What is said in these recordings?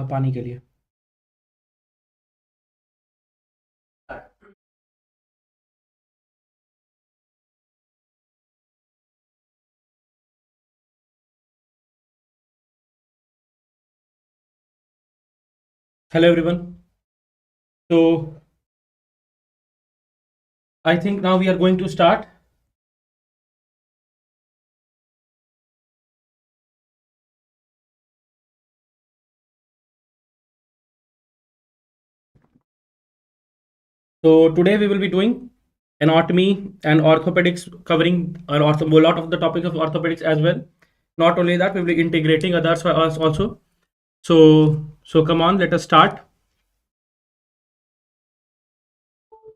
पानी के लिए। Hello everyone. So I think now we are going to start. So today we will be doing anatomy and orthopedics, covering a lot of the topics of orthopedics as well. Not only that, we will be integrating others for us also. So come on, let us start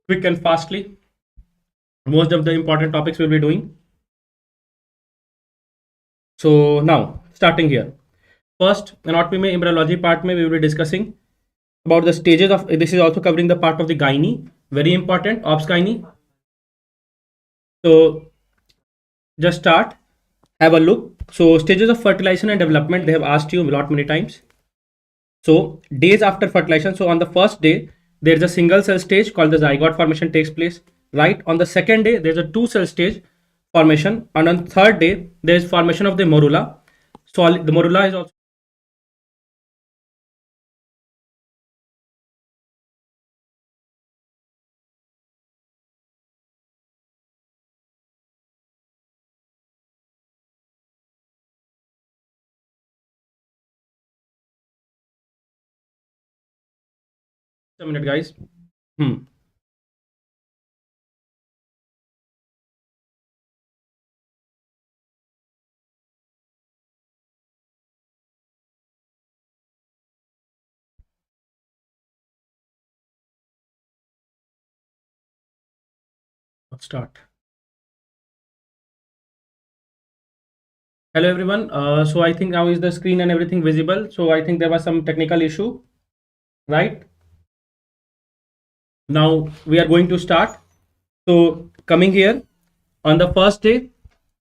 quick and fastly. Most of the important topics we'll be doing. So now starting here. First, anatomy में embryology part में we will be discussing about the stages of, this is also covering the part of the gynae, very important, obs gynae. So just start, have a look. So stages of fertilization and development, they have asked you a lot many times. So days after fertilization, so on the first day there is a single cell stage called the zygote formation takes place, right? On the second day there is a two cell stage formation, and on the third day there is formation of the morula. So the morula is also a minute guys. Let's start. Hello everyone. So I think now is the screen and everything visible. So I think there was some technical issue, right? Now we are going to start. So coming here on the first day,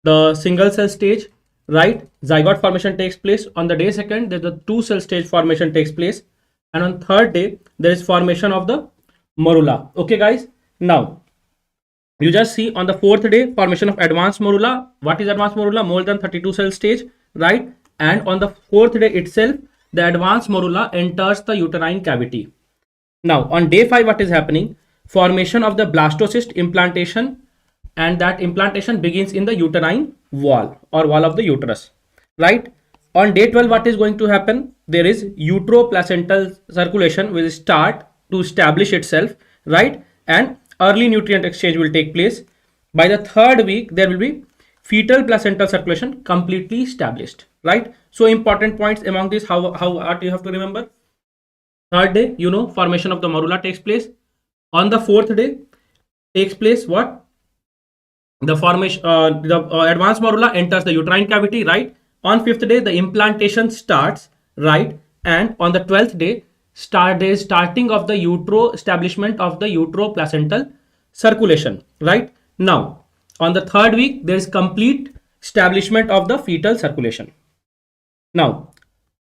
the single cell stage, right? Zygote formation takes place. On the day second, there's the two cell stage formation takes place, and on third day there is formation of the morula. Okay, guys. Now you just see on the fourth day formation of advanced morula. What is advanced morula? More than 32 cell stage, right? And on the fourth day itself, the advanced morula enters the uterine cavity. Now on day 5, what is happening? Formation of the blastocyst implantation, and that implantation begins in the uterine wall or wall of the uterus, right? On day 12, what is going to happen? There is uteroplacental circulation will start to establish itself, right? And early nutrient exchange will take place. By the third week, there will be fetal placental circulation completely established, right? So important points among this, how what you have to remember. Third day, you know, formation of the morula takes place. On the fourth day takes place what? The formation, advanced morula enters the uterine cavity, right? On fifth day, the implantation starts, right? And on the 12th day, there is starting of the establishment of the uteroplacental circulation, right? Now, on the third week, there is complete establishment of the fetal circulation. Now,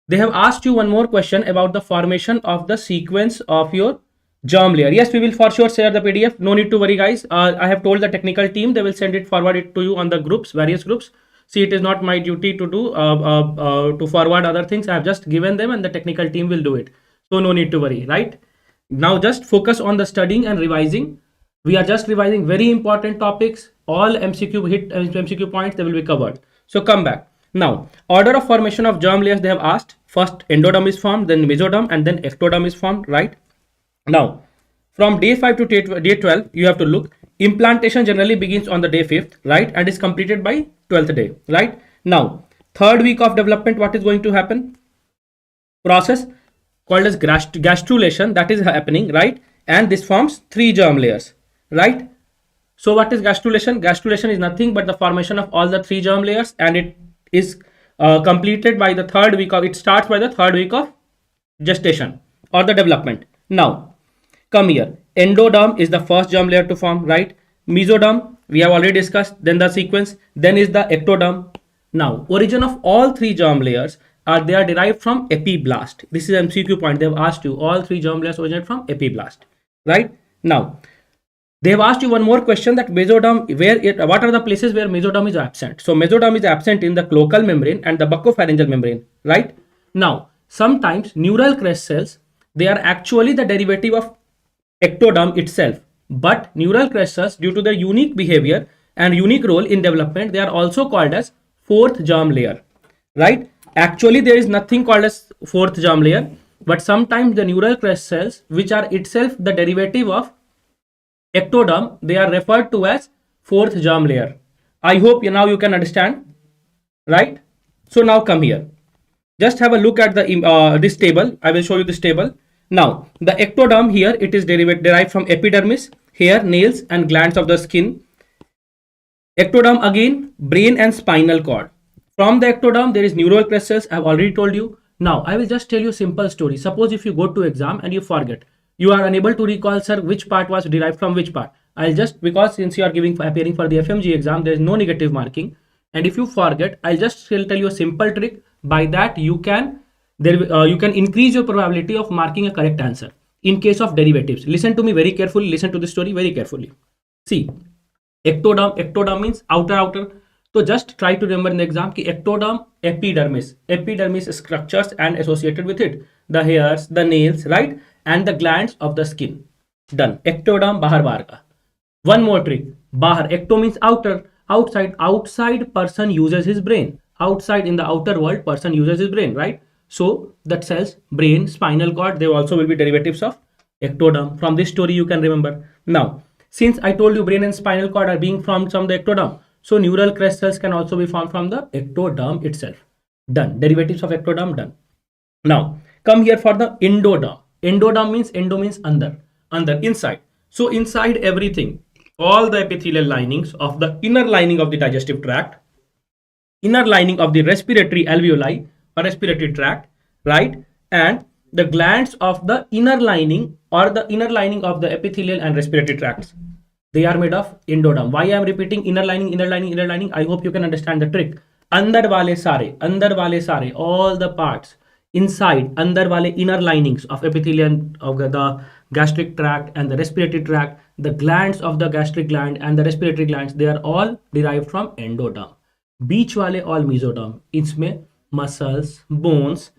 they have asked you one more question about the formation of the sequence of your germ layer. Yes, we will for sure share the PDF. No need to worry, guys. I have told the technical team, they will send it, forward it to you on the groups, various groups. See, it is not my duty to do to forward other things. I have just given them, and the technical team will do it. So no need to worry, right? Now just focus on the studying and revising. We are just revising very important topics. All MCQ points, they will be covered. So come back. Now, order of formation of germ layers, they have asked. First endoderm is formed, then mesoderm, and then ectoderm is formed, right? Now, from day 5 to day 12, you have to look. Implantation generally begins on the day 5th, right? And is completed by 12th day, right? Now, third week of development, what is going to happen? Process called as gastrulation, that is happening, right? And this forms 3 germ layers, right? So what is gastrulation? Gastrulation is nothing but the formation of all the 3 germ layers, and it is completed by the third week of, it starts by the third week of gestation or the development. Now, come here. Endoderm is the first germ layer to form, right? Mesoderm, we have already discussed. Then the sequence, then is the ectoderm. Now, origin of all 3 germ layers they are derived from epiblast. This is MCQ point. They have asked you all three germ layers originate from epiblast, right? Now, they have asked you one more question, that mesoderm, what are the places where mesoderm is absent? So mesoderm is absent in the cloacal membrane and the buccopharyngeal membrane, right? Now, sometimes neural crest cells, they are actually the derivative of ectoderm itself. But neural crest cells, due to their unique behavior and unique role in development, they are also called as fourth germ layer, right? Actually, there is nothing called as fourth germ layer, but sometimes the neural crest cells, which are itself the derivative of ectoderm, they are referred to as fourth germ layer. I hope now you can understand, right? So now come here. Just have a look at the this table. I will show you this table. Now, the ectoderm here, it is derived from epidermis, hair, nails, and glands of the skin. Ectoderm again, brain and spinal cord. From the ectoderm, there is neural crest cells. I have already told you. Now, I will just tell you a simple story. Suppose if you go to exam and you forget, you are unable to recall, sir, which part was derived from which part. I'll just, because since you are appearing for the FMG exam, there is no negative marking. And if you forget, I'll just tell you a simple trick. By that, you can increase your probability of marking a correct answer in case of derivatives. Listen to me very carefully. Listen to the story very carefully. See, ectoderm means outer. So just try to remember in the exam ki ectoderm, epidermis structures and associated with it, the hairs, the nails, right, and the glands of the skin. Done. Ectoderm bahar ka. One more trick. Bahar, ecto means outer. Outside person uses his brain. Outside, in the outer world, person uses his brain, right? So that cells, brain, spinal cord, they also will be derivatives of ectoderm. From this story you can remember. Now, since I told you brain and spinal cord are being formed from the ectoderm, so neural crest cells can also be formed from the ectoderm itself. Done. Derivatives of ectoderm done. Now, come here for the endoderm. Endoderm means, endo means under, inside. So inside everything, all the epithelial linings of the inner lining of the digestive tract, inner lining of the respiratory alveoli or respiratory tract, right, and the glands of the inner lining or the inner lining of the epithelial and respiratory tracts, they are made of endoderm. Why I am repeating inner lining? I hope you can understand the trick. Andar wale sare, all the parts inside, andar wale inner linings of epithelial of the gastric tract and the respiratory tract, the glands of the gastric gland and the respiratory glands, they are all derived from endoderm. Beach wale all mesoderm. Isme muscles, bones,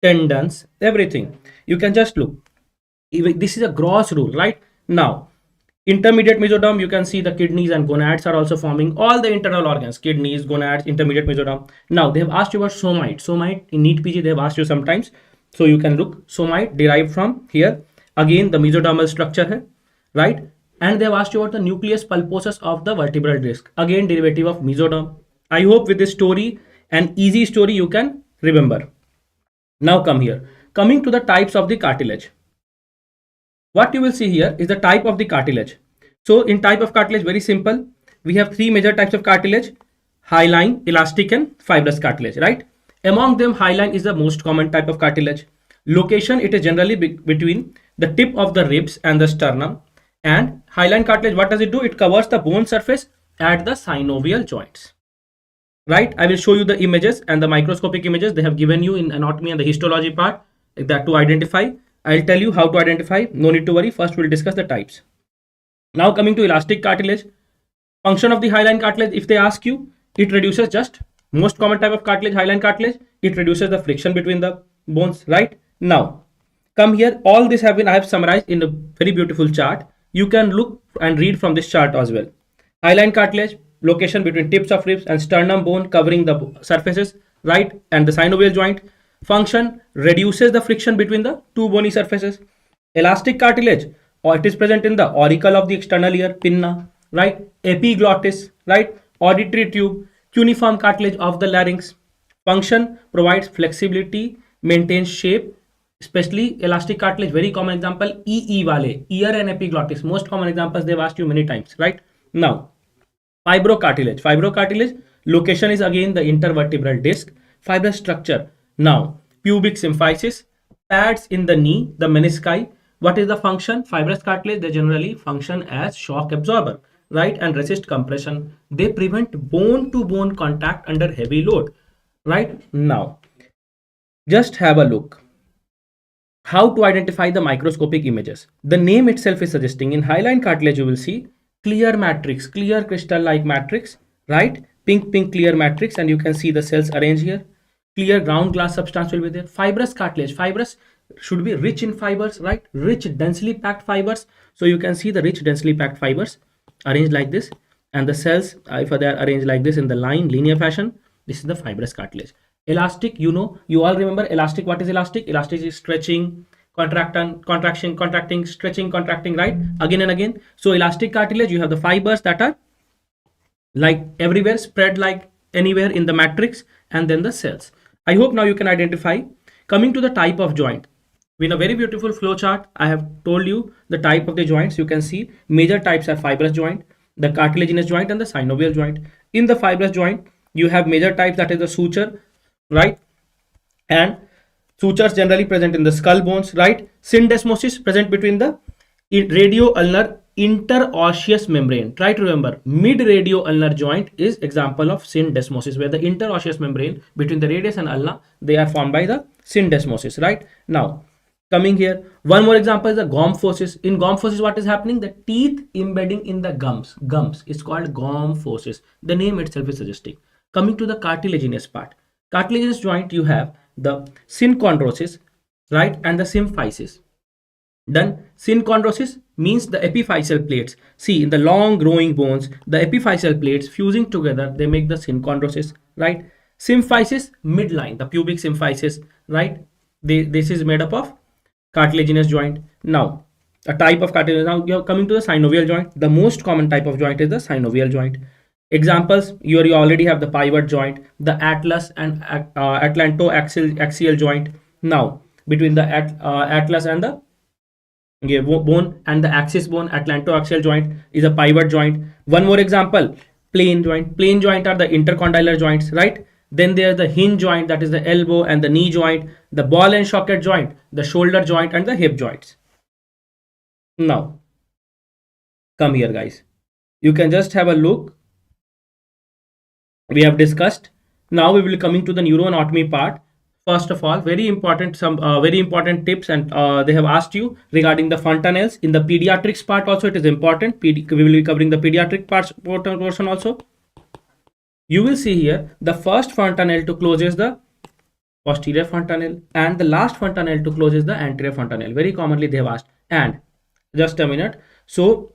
tendons, everything. You can just look. This is a gross rule, right? Now, intermediate mesoderm, you can see the kidneys and gonads are also forming, all the internal organs, kidneys, gonads, intermediate mesoderm. Now, they have asked you about somite. Somite in NEET PG, they have asked you sometimes. So you can look, somite derived from here. Again, the mesodermal structure here, right? And they have asked you about the nucleus pulposus of the vertebral disc. Again, derivative of mesoderm. I hope with this story, an easy story, you can remember. Now come here. Coming to the types of the cartilage. What you will see here is the type of the cartilage. So in type of cartilage, very simple. We have three major types of cartilage: hyaline, elastic, and fibrous cartilage, right? Among them, hyaline is the most common type of cartilage. Location, it is generally between the tip of the ribs and the sternum. And hyaline cartilage, what does it do? It covers the bone surface at the synovial joints. Right? I will show you the images and the microscopic images they have given you in anatomy and the histology part, that to identify. I'll tell you how to identify. No need to worry. First, we'll discuss the types. Now coming to elastic cartilage. Function of the hyaline cartilage, if they ask you, it reduces, just most common type of cartilage, hyaline cartilage, it reduces the friction between the bones, right? Now, come here. All this I have summarized in a very beautiful chart. You can look and read from this chart as well. Hyaline cartilage, location between tips of ribs and sternum bone covering the surfaces, right, and the synovial joint. Function, reduces the friction between the two bony surfaces. Elastic cartilage, or it is present in the auricle of the external ear, pinna, right, epiglottis, right, auditory tube, cuneiform cartilage of the larynx. Function, provides flexibility, maintains shape, especially elastic cartilage. Very common example, EE wale, ear and epiglottis, most common examples they've asked you many times, right? Now, fibrocartilage, location is again the intervertebral disc. Fibrous structure, now pubic symphysis, pads in the knee, the menisci. What is the function? Fibrous cartilage, they generally function as shock absorber, right, and resist compression. They prevent bone to bone contact under heavy load, right? Now, Just have a look. How to identify the microscopic images? The name itself is suggesting in hyaline cartilage you will see clear matrix, clear crystal like matrix, right? Pink clear matrix, and you can see the cells arranged here. Clear ground glass substance will be there. Fibrous cartilage, fibrous should be rich in fibers, right? Rich densely packed fibers. So you can see the rich densely packed fibers arranged like this, and the cells, if they are arranged like this in the linear fashion, this is the fibrous cartilage. Elastic, you all remember elastic. What is elastic? Elastic is stretching, contracting, stretching, contracting, right? Again and again. So elastic cartilage, you have the fibers that are like everywhere, spread like anywhere in the matrix, and then the cells. I hope now you can identify. Coming to the type of joint, in a very beautiful flow chart, I have told you the type of the joints. You can see major types are fibrous joint, the cartilaginous joint, and the synovial joint. In the fibrous joint, you have major types, that is the suture, right? And sutures generally present in the skull bones, right? Syndesmosis present between the radio-ulnar interosseous membrane. Try to remember, mid-radio-ulnar joint is example of syndesmosis, where the interosseous membrane between the radius and ulna, they are formed by the syndesmosis, right? Now, coming here, one more example is the gomphosis. In gomphosis, what is happening? The teeth embedding in the gums is called gomphosis. The name itself is suggesting. Coming to the cartilaginous part, cartilaginous joint, you have the synchondrosis, right, and the symphysis. Then synchondrosis means the epiphyseal plates. See, in the long growing bones, the epiphyseal plates fusing together, they make the synchondrosis, right? Symphysis, midline, the pubic symphysis, right? This is made up of cartilaginous joint. Now, a type of cartilage. Now you're coming to the synovial joint. The most common type of joint is the synovial joint. Examples, you already have the pivot joint, the atlas and atlantoaxial joint. Now, between the atlas and the bone and the axis bone, atlantoaxial joint is a pivot joint. One more example, plane joint. Plane joint are the intercondylar joints, right? Then there's the hinge joint, that is the elbow and the knee joint, the ball and socket joint, the shoulder joint, and the hip joints. Now, come here, guys. You can just have a look. We have discussed. Now we will coming to the neuroanatomy part. First of all, very important, some very important tips, and they have asked you regarding the fontanelles. In the pediatrics part also, it is important. We will be covering the pediatric portion also. You will see here the first fontanelle to close is the posterior fontanelle, and the last fontanelle to close is the anterior fontanelle. Very commonly they have asked. And just a minute. So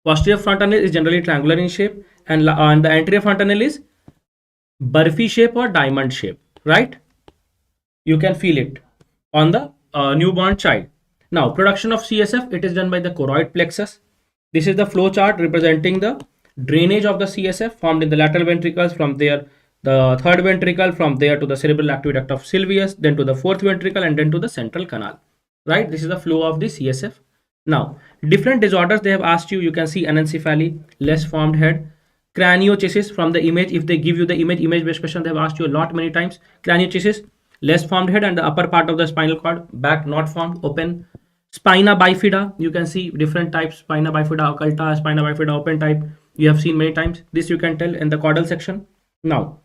posterior fontanelle is generally triangular in shape, and the anterior fontanelle is Burfi shape or diamond shape, right? You can feel it on the newborn child. Now, production of CSF, it is done by the choroid plexus. This is the flow chart representing the drainage of the CSF formed in the lateral ventricles, from there the third ventricle, from there to the cerebral active duct of Sylvius, then to the fourth ventricle, and then to the central canal, right? This is the flow of the CSF. Now, different disorders they have asked you. You can see anencephaly, less formed head, craniochesis. From the image, if they give you the image based question, they have asked you a lot many times. Craniochesis, less formed head, and the upper part of the spinal cord, back not formed, open. Spina bifida, you can see different types, spina bifida occulta, spina bifida open type. You have seen many times. This you can tell in the caudal section. Now,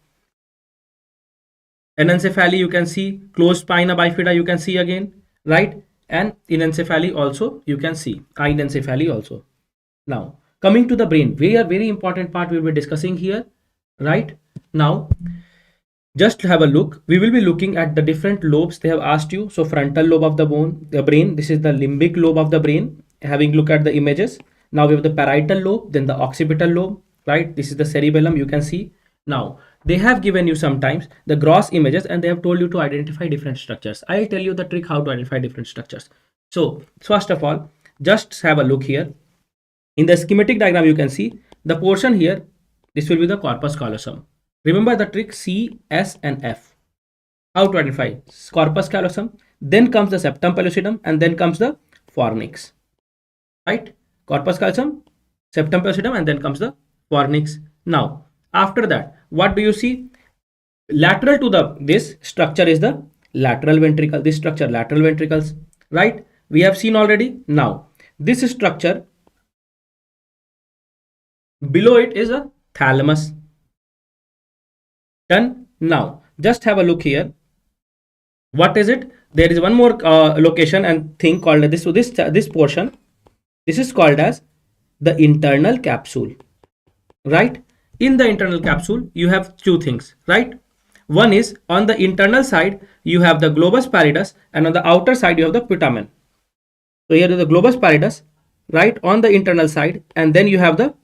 anencephaly, you can see closed spina bifida, you can see again, right? And anencephaly also you can see, anencephaly also. Now, coming to the brain, very important part we'll be discussing here, right? Now, just have a look. We will be looking at the different lobes they have asked you. So frontal lobe of the brain, this is the limbic lobe of the brain. Having look at the images, now we have the parietal lobe, then the occipital lobe, right? This is the cerebellum, you can see. Now, they have given you sometimes the gross images, and they have told you to identify different structures. I'll tell you the trick how to identify different structures. So first of all, just have a look here. In the schematic diagram, you can see the portion here. This will be the corpus callosum. Remember the trick C, S, and F. How to identify corpus callosum? Then comes the septum pellucidum, and then comes the fornix. Right? Corpus callosum, septum pellucidum, and then comes the fornix. Now, after that, what do you see? Lateral to this structure is the lateral ventricle. This structure, lateral ventricles, right? We have seen already. Now, this structure, below it is a thalamus. Done. Now, just have a look here. What is it? There is one more location and thing called this. So this portion, this is called as the internal capsule, right? In the internal capsule, you have two things, right? One is on the internal side, you have the globus pallidus, and on the outer side, you have the putamen. So here is the globus pallidus, right, on the internal side, and then you have the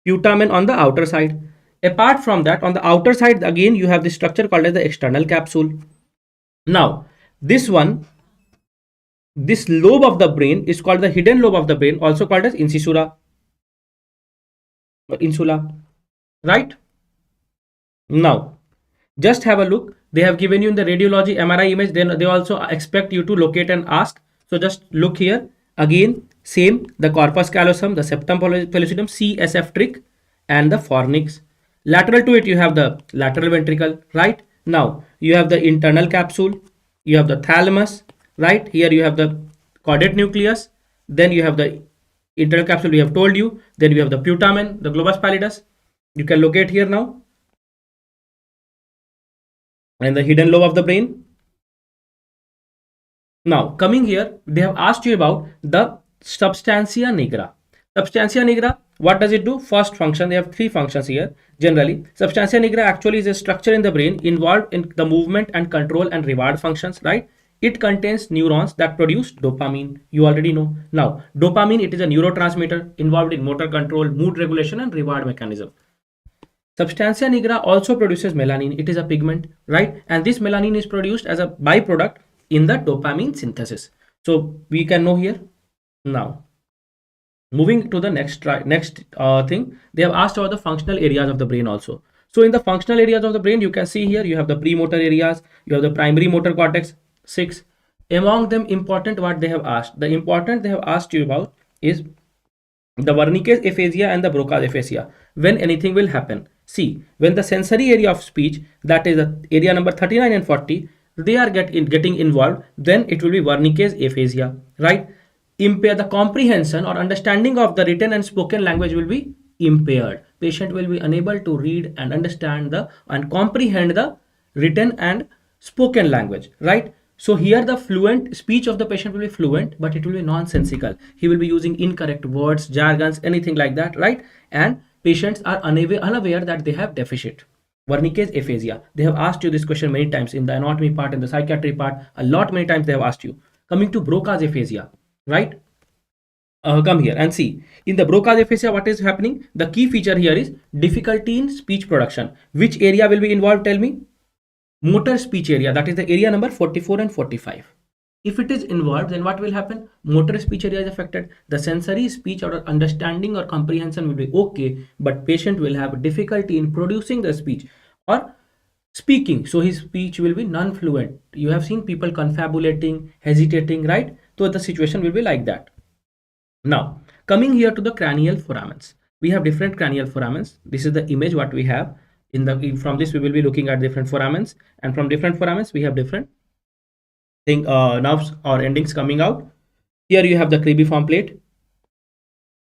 putamen on the outer side. Apart from that, on the outer side, again, you have the structure called as the external capsule. Now, this one, this lobe of the brain is called the hidden lobe of the brain, also called as incisura or insula, right? Now, just have a look. They have given you in the radiology MRI image. Then they also expect you to locate and ask. So just look here. Again, same. The corpus callosum, the septum pellucidum, CSF trick, and the fornix. Lateral to it, you have the lateral ventricle, right? Now, you have the internal capsule. You have the thalamus, right? Here you have the caudate nucleus. Then you have the internal capsule, we have told you. Then you have the putamen, the globus pallidus. You can locate here now, and the hidden lobe of the brain. Now, coming here, they have asked you about the substantia nigra. Substantia nigra, what does it do? First function, they have three functions here. Generally, substantia nigra actually is a structure in the brain involved in the movement and control and reward functions, right? It contains neurons that produce dopamine. You already know. Now, dopamine, it is a neurotransmitter involved in motor control, mood regulation, and reward mechanism. Substantia nigra also produces melanin. It is a pigment, right? And this melanin is produced as a byproduct in the dopamine synthesis. So we can know here. Now, moving to the next thing, they have asked about the functional areas of the brain also. So in the functional areas of the brain, you can see here, you have the premotor areas, you have the primary motor cortex, 6. Among them, important what they have asked. The important they have asked you about is the Wernicke's aphasia and the Broca's aphasia. When anything will happen. See, when the sensory area of speech, that is the area number 39 and 40, they are getting involved, then it will be Wernicke's aphasia, right? Impair the comprehension or understanding of the written and spoken language will be impaired. Patient will be unable to read and understand the and comprehend the written and spoken language, right? So here the fluent speech of the patient will be fluent, but it will be nonsensical. He will be using incorrect words, jargons, anything like that, right? And patients are unaware that they have deficit. Wernicke's aphasia. They have asked you this question many times in the anatomy part, in the psychiatry part. A lot many times they have asked you. Coming to Broca's aphasia, right? Come here and see. In the Broca's aphasia, what is happening? The key feature here is difficulty in speech production. Which area will be involved? Tell me. Motor speech area, that is the area number 44 and 45. If it is involved, then what will happen? Motor speech area is affected. The sensory speech or understanding or comprehension will be okay, but patient will have difficulty in producing the speech or speaking. So his speech will be non-fluent. You have seen people confabulating, hesitating, right? So the situation will be like that. Now, coming here to the cranial foramens. We have different cranial foramens. This is the image what we have. From this we will be looking at different foramens, and from different foramens we have different nerves or endings coming out. Here you have the cribriform plate,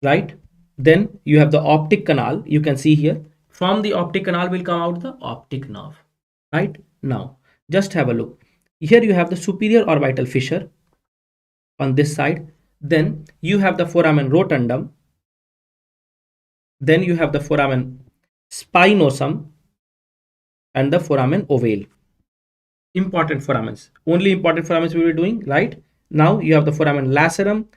right? Then you have the optic canal. You can see here from the optic canal will come out the optic nerve, right? Now just have a look. Here you have the superior orbital fissure on this side. Then you have the foramen rotundum. Then you have the foramen spinosum and the foramen ovale. Important foramens. Only important foramens we will be doing, right? Now you have the foramen lacerum,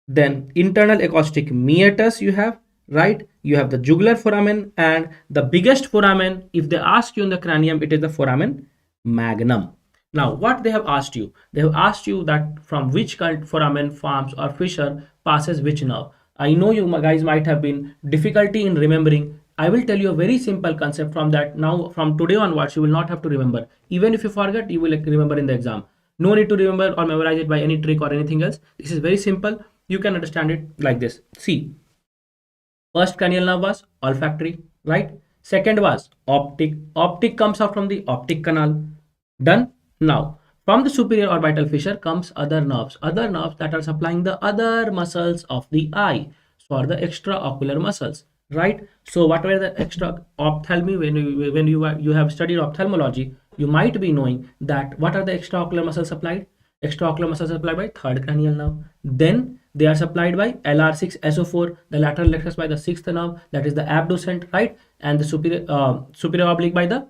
then internal acoustic meatus you have, right? You have the jugular foramen, and the biggest foramen, if they ask you in the cranium, it is the foramen magnum. Now what they have asked you? They have asked you that from which foramen forms or fissure passes which nerve. I know you guys might have been difficulty in remembering. I will tell you a very simple concept from that. Now from today onwards you will not have to remember. Even if you forget, you will remember in the exam. No need to remember or memorize it by any trick or anything else. This is very simple. You can understand it like this. See, first cranial nerve was olfactory, right? Second was optic. Optic comes out from the optic canal. Done. Now from the superior orbital fissure comes other nerves that are supplying the other muscles of the eye. So are the extraocular muscles, right? So what were the extra ophthalmi? When you have studied ophthalmology, you might be knowing that what are the extraocular muscles supplied? Extraocular muscles supplied by third cranial nerve. Then they are supplied by LR6SO4, the lateral rectus by the sixth nerve, that is the abducent, right? And the superior oblique by the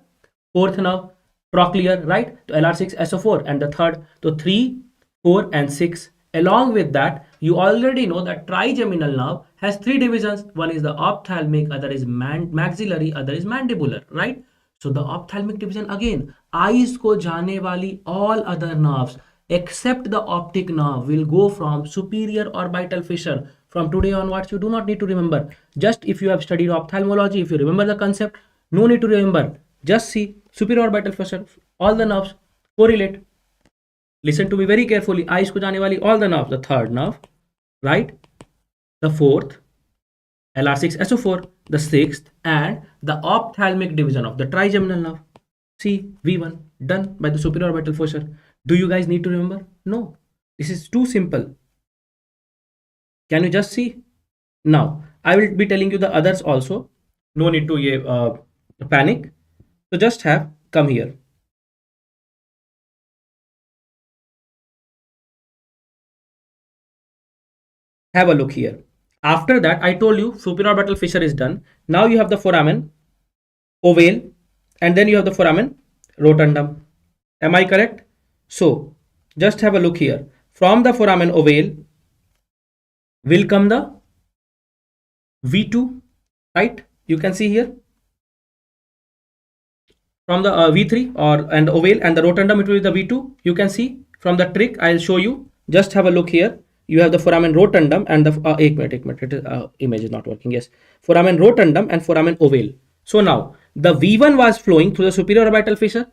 fourth nerve, trochlear, right? To LR6SO4, and the third to 3, 4, and 6. Along with that, you already know that trigeminal nerve has three divisions. One is the ophthalmic, other is maxillary, other is mandibular, right? So the ophthalmic division again, eyes को जाने वाली all other nerves except the optic nerve will go from superior orbital fissure. From today onwards, you do not need to remember. Just if you have studied ophthalmology, if you remember the concept, no need to remember. Just see superior orbital fissure, all the nerves correlate. Listen to me very carefully. Eyes को जाने वाली all the nerves, the third nerve, right? The fourth, LR6SO4, the sixth, and the ophthalmic division of the trigeminal nerve. See, V1, done by the superior orbital fissure. Do you guys need to remember? No. This is too simple. Can you just see? Now, I will be telling you the others also. No need to panic. So just come here. Have a look here. After that, I told you superior orbital fissure is done. Now you have the foramen ovale, and then you have the foramen rotundum. Am I correct? So just have a look here. From the foramen ovale will come the V2, right? You can see here. From the V3 and the ovale and the rotundum, it will be the V2. You can see from the trick. I'll show you. Just have a look here. You have the foramen rotundum and the एक minute. It is image is not working. Yes, foramen rotundum and foramen ovale. So now the V1 was flowing through the superior orbital fissure,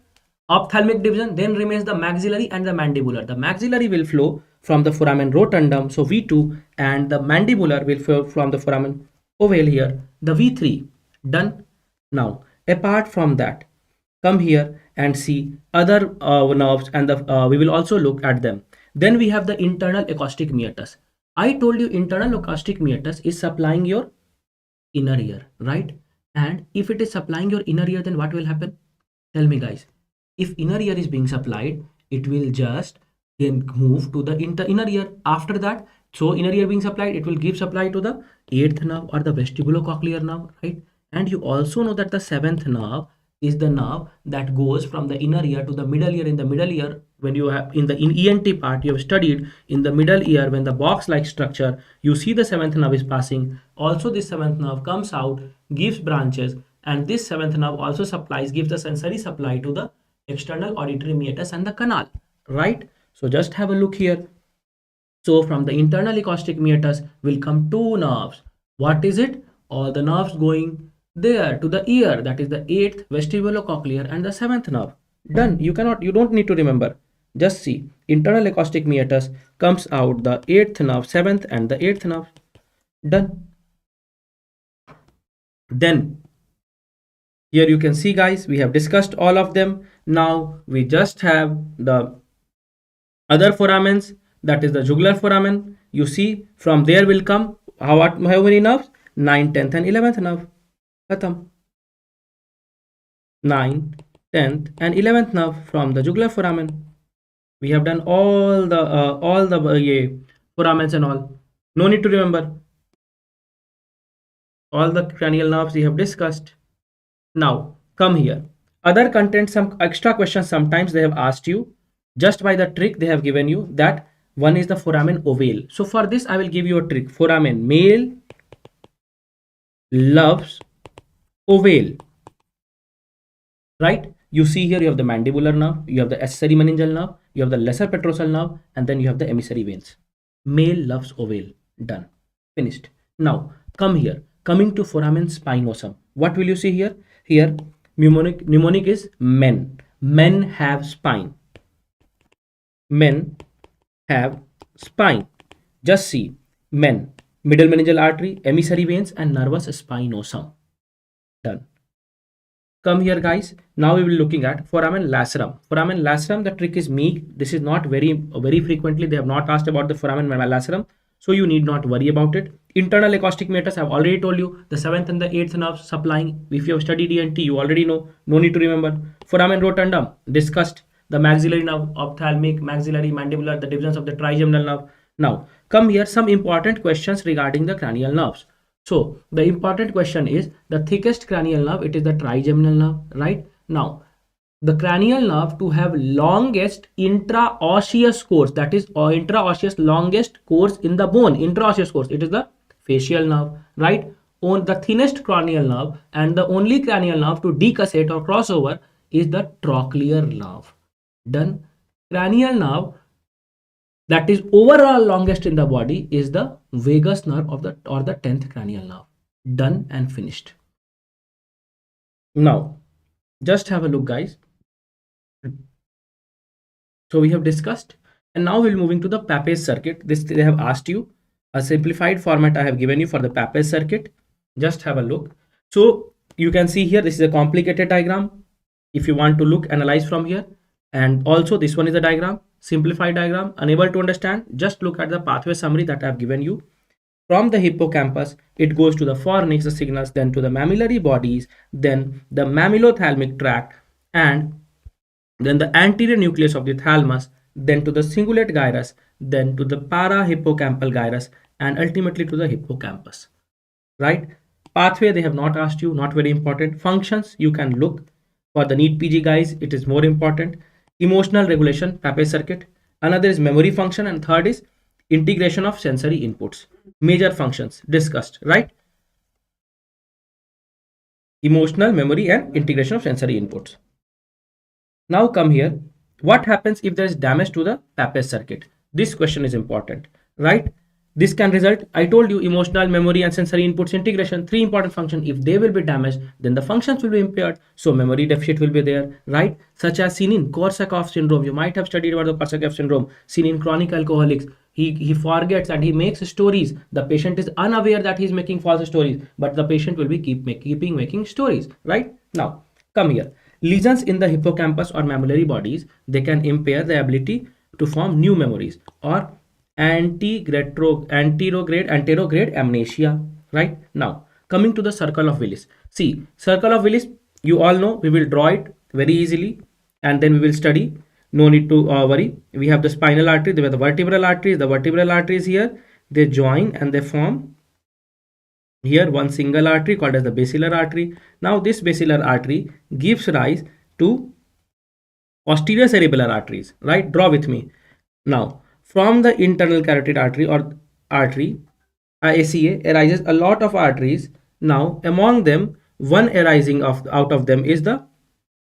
ophthalmic division. Then remains the maxillary and the mandibular. The maxillary will flow from the foramen rotundum, so V2, and the mandibular will flow from the foramen ovale here, the V3. Done. Now apart from that, come here and see other nerves, and we will also look at them. Then we have the internal acoustic meatus. I told you internal acoustic meatus is supplying your inner ear, right? And if it is supplying your inner ear, then what will happen? Tell me guys. If inner ear is being supplied, it will just then move to the inner ear. After that, so inner ear being supplied, it will give supply to the 8th nerve or the vestibulocochlear nerve, right? And you also know that the 7th nerve is the nerve that goes from the inner ear to the middle ear. In the middle ear, when you have in ENT part, you have studied in the middle ear, when the box like structure, you see the 7th nerve is passing. Also this 7th nerve comes out, gives branches, and this 7th nerve also gives the sensory supply to the external auditory meatus and the canal, right? So just have a look here. So from the internal acoustic meatus will come two nerves. What is it? All the nerves going there to the ear, that is the 8th vestibulocochlear and the 7th nerve. Done. You don't need to remember. Just see, internal acoustic meatus comes out the 8th nerve, 7th, and the 8th nerve. Done. Then here you can see guys, we have discussed all of them. Now we just have the other foramens, that is the jugular foramen. You see, from there will come how many nerves? 9th, 10th, and 11th nerve. Khatam. 9th, 10th, and 11th nerve from the jugular foramen. We have done all the foramens and all. No need to remember. All the cranial nerves we have discussed. Now come here. Other content, some extra questions sometimes they have asked you. Just by the trick they have given you that one is the foramen ovale. So for this I will give you a trick. Foramen male loves ovale, right? You see here you have the mandibular nerve, you have the accessory meningeal nerve, you have the lesser petrosal nerve, and then you have the emissary veins. Male loves ovale. Done. Finished. Now come here. Coming to foramen spinosum. What will you see here? Here mnemonic is men. Men have spine. Men have spine. Just see, men, middle meningeal artery, emissary veins, and nervus spinosum. Done. Come here guys. Now we will be looking at foramen lacerum. Foramen lacerum, the trick is meek. This is not very frequently they have not asked about the foramen lacerum. so you need not worry about it. Internal acoustic metres, I've already told you, the 7th and the 8th nerve supplying. If you have studied ENT, you already know, no need to remember. Foramen rotundum, discussed. The maxillary nerve, ophthalmic, maxillary, mandibular, the divisions of the trigeminal nerve. Now, come here, some important questions regarding the cranial nerves. So, the important question is, the thickest cranial nerve, it is the trigeminal nerve, right? Now, the cranial nerve to have longest intraosseous course, that is intraosseous longest course in the bone, intraosseous course, it is the facial nerve, right? On the thinnest cranial nerve and the only cranial nerve to decussate or crossover is the trochlear nerve. Done. Cranial nerve that is overall longest in the body is the vagus nerve of the or the 10th cranial nerve. Done and finished. Now, just have a look, guys. So we have discussed, and now we'll moving to the Pappage circuit. This they have asked you a simplified format I have given you for the Pappage circuit. Just have a look. So you can see here, this is a complicated diagram. If you want to look, analyze from here, and also this one is a diagram, simplified diagram. Unable to understand, just look at the pathway summary that I have given you. From the hippocampus, it goes to the fornix, the signals, then to the mammillary bodies, then the mammillothalamic tract, and then the anterior nucleus of the thalamus, then to the cingulate gyrus, then to the parahippocampal gyrus, and ultimately to the hippocampus. Right? Pathway they have not asked you, not very important. Functions you can look. For the NEET PG guys, it is more important. Emotional regulation, Pappage circuit. Another is memory function, and third is integration of sensory inputs. Major functions discussed, right? Emotional, memory, and integration of sensory inputs. Now come here. What happens if there is damage to the Pappage circuit? This question is important, right? This can result, I told you, emotional, memory, and sensory inputs integration, three important functions. If they will be damaged, then the functions will be impaired. So memory deficit will be there, right? Such as seen in Korsakoff syndrome. You might have studied about the Korsakoff syndrome, seen in chronic alcoholics. He forgets and he makes stories. The patient is unaware that he's making false stories, but the patient will be keeping making stories, right? Now, come here. Lesions in the hippocampus or mammillary bodies, they can impair the ability to form new memories or anterograde amnesia, right? Now, coming to the circle of Willis. See, circle of Willis, you all know, we will draw it very easily and then we will study. No need to worry. We have the spinal artery, we have the vertebral arteries. The vertebral arteries here, they join and they form here one single artery called as the basilar artery. Now, this basilar artery gives rise to posterior cerebellar arteries, right? Draw with me. Now, from the internal carotid artery or artery, ACA, arises a lot of arteries. Now, among them, one arising out of them is the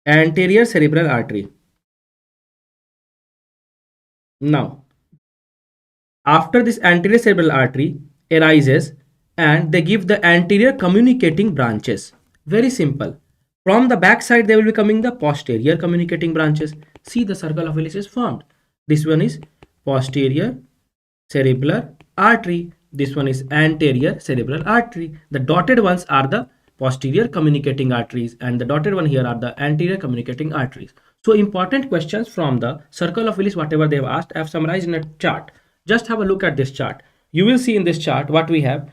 anterior cerebral artery. Now, after this anterior cerebral artery arises and they give the anterior communicating branches. Very simple. From the back side, they will be coming the posterior communicating branches. See, the circle of Willis is formed. This one is posterior cerebellar artery. This one is anterior cerebral artery. The dotted ones are the posterior communicating arteries and the dotted one here are the anterior communicating arteries. So important questions from the circle of Willis, whatever they have asked, I have summarized in a chart. Just have a look at this chart. You will see in this chart what we have.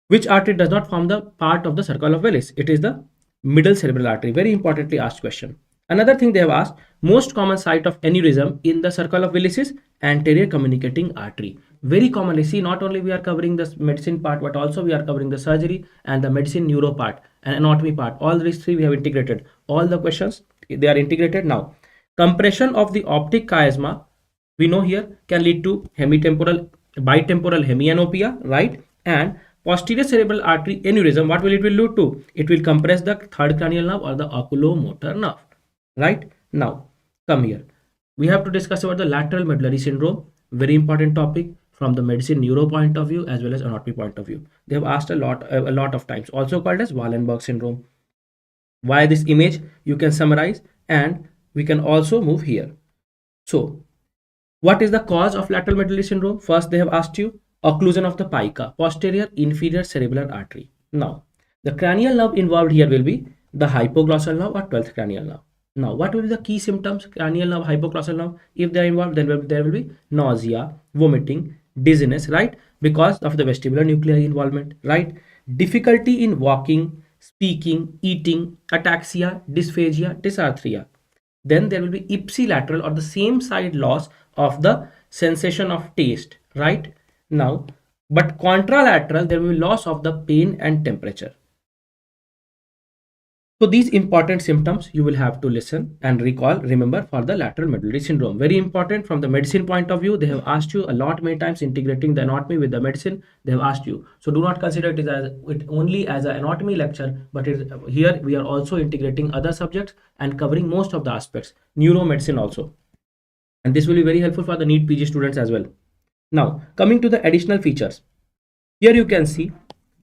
Which artery does not form the part of the circle of Willis? It is the middle cerebral artery. Very importantly asked question. Another thing they have asked, most common site of aneurysm in the circle of Willis is anterior communicating artery. Very commonly, see, not only we are covering the medicine part, but also we are covering the surgery and the medicine neuro part and anatomy part. All these three we have integrated. All the questions, they are integrated now. Compression of the optic chiasma, we know here, can lead to bitemporal hemianopia, right? And posterior cerebral artery aneurysm, what will it will lead to? It will compress the third cranial nerve or the oculomotor nerve, right? Now, come here. We have to discuss about the lateral medullary syndrome. Very important topic from the medicine neuro point of view as well as anatomy point of view. They have asked a lot of times, also called as Wallenberg syndrome. Why this image? You can summarize and we can also move here. So, what is the cause of lateral medullary syndrome? First, they have asked you occlusion of the pica, posterior inferior cerebellar artery. Now, the cranial nerve involved here will be the hypoglossal nerve or 12th cranial nerve. Now, what will be the key symptoms? Cranial nerve, hypoglossal nerve. If they are involved, then there will be nausea, vomiting, dizziness, right? Because of the vestibular nuclei involvement, right? Difficulty in walking, speaking, eating, ataxia, dysphagia, dysarthria. Then there will be ipsilateral or the same side loss of the sensation of taste, right? Now, but contralateral, there will be loss of the pain and temperature. So these important symptoms you will have to listen and recall, remember for the lateral medullary syndrome. Very important from the medicine point of view. They have asked you a lot many times integrating the anatomy with the medicine. They have asked you. So do not consider it as only as an anatomy lecture, but here we are also integrating other subjects and covering most of the aspects, neuromedicine also. And this will be very helpful for the NEET PG students as well. Now coming to the additional features. Here you can see